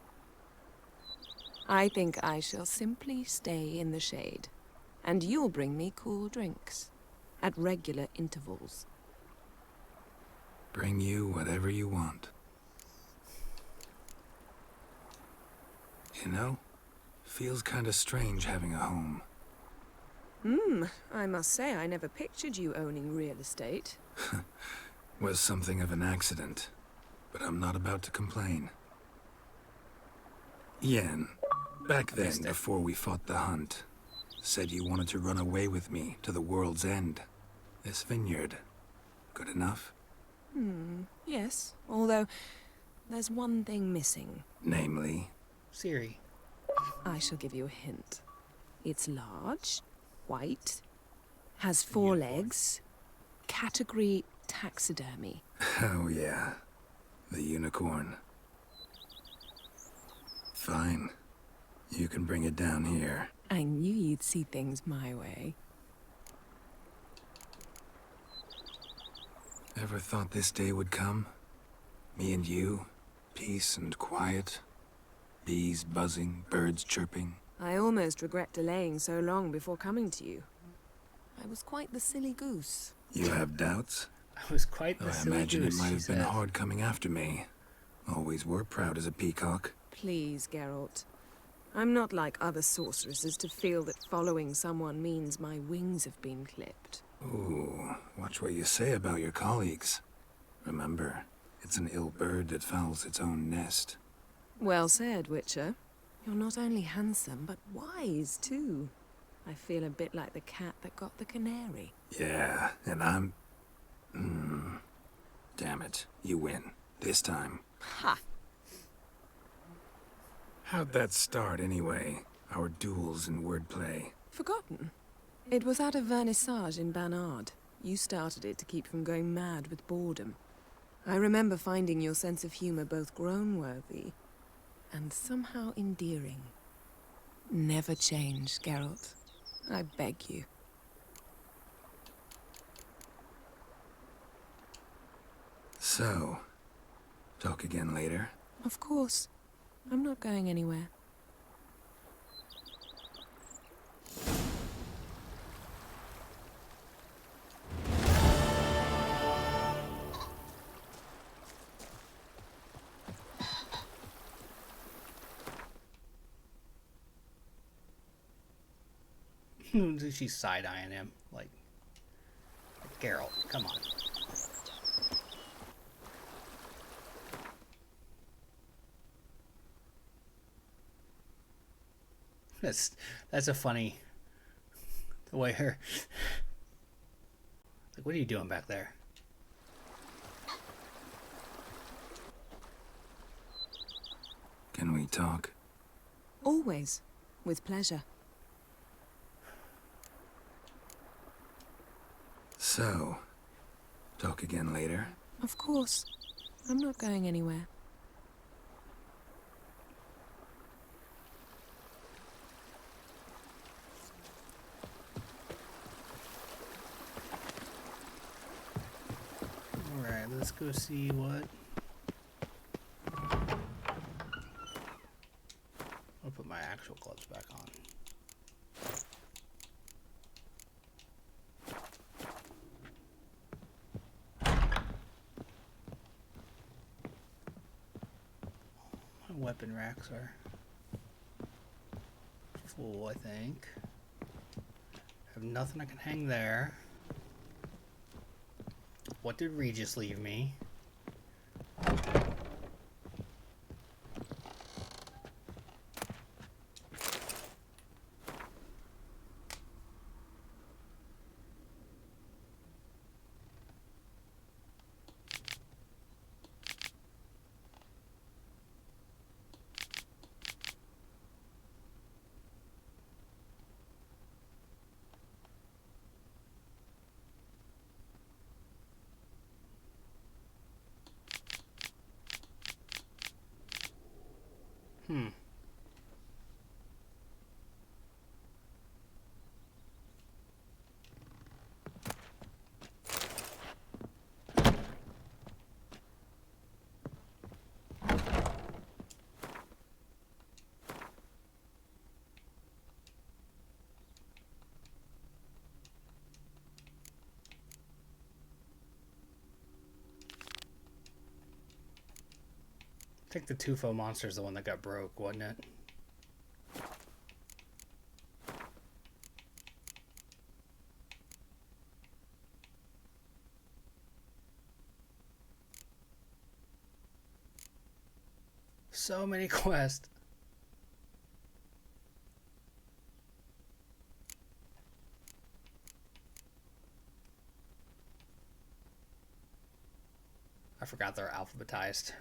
I think I shall simply stay in the shade. And you'll bring me cool drinks. At regular intervals. Bring you whatever you want. You know, feels kinda strange having a home. I must say I never pictured you owning real estate. Was something of an accident, but I'm not about to complain. Yen, back then, before we fought the hunt, said you wanted to run away with me to the world's end. This vineyard, good enough? Yes, although there's one thing missing. Namely? Siri. I shall give you a hint. It's large, white, Has 4 legs. Category taxidermy. Oh yeah, the unicorn. Fine. You can bring it down here. I knew you'd see things my way. Ever thought this day would come? Me and you, peace and quiet. Bees buzzing, birds chirping. I almost regret delaying so long before coming to you. I was quite the silly goose. You have doubts? I was quite the I silly imagine goose, it might she have been said. hard coming after me. Always were proud as a peacock. Please, Geralt. I'm not like other sorceresses to feel that following someone means my wings have been clipped. Ooh, watch what you say about your colleagues. Remember, it's an ill bird that fouls its own nest. Well said, Witcher. You're not only handsome, but wise, too. I feel a bit like the cat that got the canary. Yeah, and I'm... Damn it, you win. This time. Ha! How'd that start, anyway? Our duels and wordplay. Forgotten. It was at a vernissage in Banard. You started it to keep from going mad with boredom. I remember finding your sense of humor both groan-worthy and somehow endearing. Never change, Geralt. I beg you. So, talk again later? Of course. I'm not going anywhere. She's side-eyeing him, like Geralt, come on. That's a funny, the way her, like, what are you doing back there? Can we talk? Always. With pleasure. So, talk again later? Of course. I'm not going anywhere. Alright, let's go see what... I'll put my actual gloves back on. My weapon racks are full, I think. Have nothing I can hang there. What did Regis leave me? I think the Tufo monster's the one that got broke, wasn't it? So many quests. I forgot they're alphabetized.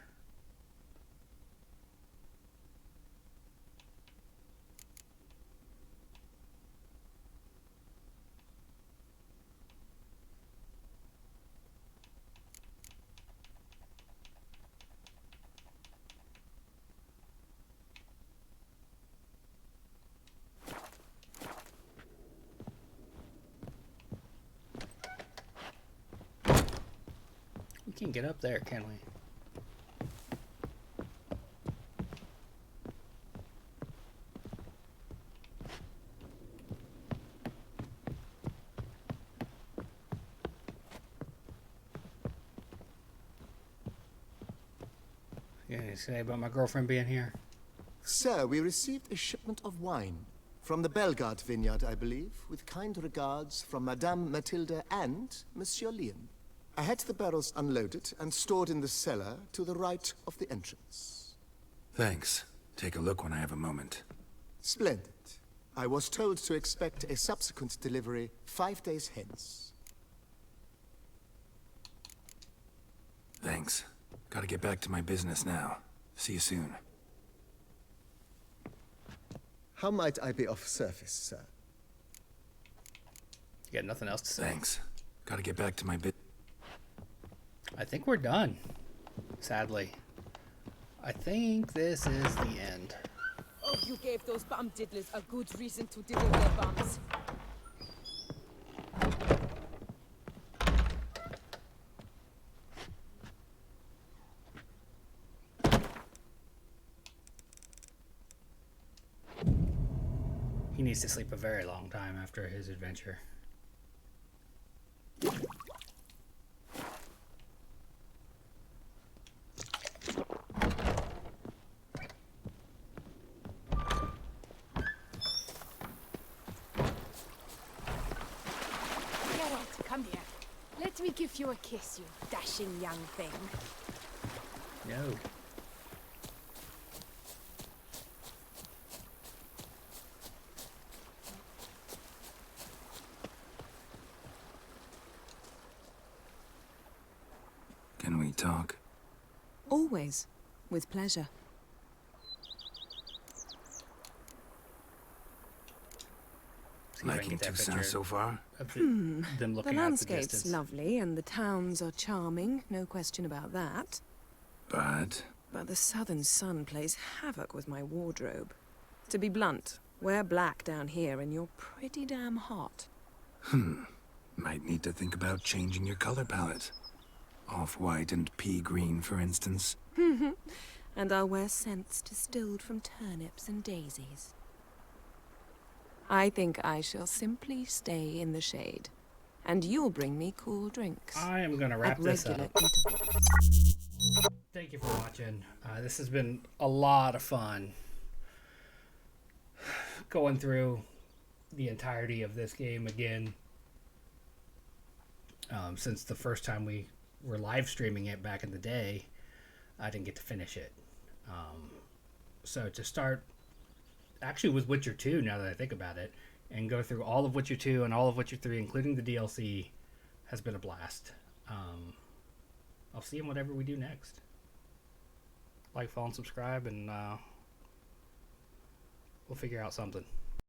can get up there, can we? Yeah, you say about my girlfriend being here? Sir, we received a shipment of wine from the Bellegarde vineyard, I believe, with kind regards from Madame Matilda and Monsieur Leon. I had the barrels unloaded and stored in the cellar to the right of the entrance. Thanks. Take a look when I have a moment. Splendid. I was told to expect a subsequent delivery 5 days hence. Thanks. Gotta get back to my business now. See you soon. How might I be of service, sir? You got nothing else to say? Thanks. Gotta get back to my I think we're done. Sadly. I think this is the end. Oh, you gave those bum diddlers a good reason to diddle their bums. He needs to sleep a very long time after his adventure. Geralt, come here. Let me give you a kiss, you dashing young thing. No. Can we talk? Always. With pleasure. Liking Toussaint so far? Them The looking landscape's distance. lovely and the towns are charming, no question about that. But But the southern sun plays havoc with my wardrobe. To be blunt, wear black down here and you're pretty damn hot. might need to think about changing your color palette. Off-white and pea green, for instance. And I'll wear scents distilled from turnips and daisies. I think I shall simply stay in the shade. And you'll bring me cool drinks. I am going to wrap at this regular up. intervals. Thank you for watching. This has been a lot of fun. Going through the entirety of this game again. Since the first time we were live streaming it back in the day, I didn't get to finish it. So to start actually with Witcher 2, now that I think about it, and go through all of Witcher 2 and all of Witcher 3, including the DLC, has been a blast. I'll see you in whatever we do next. Like, follow, and subscribe, and we'll figure out something.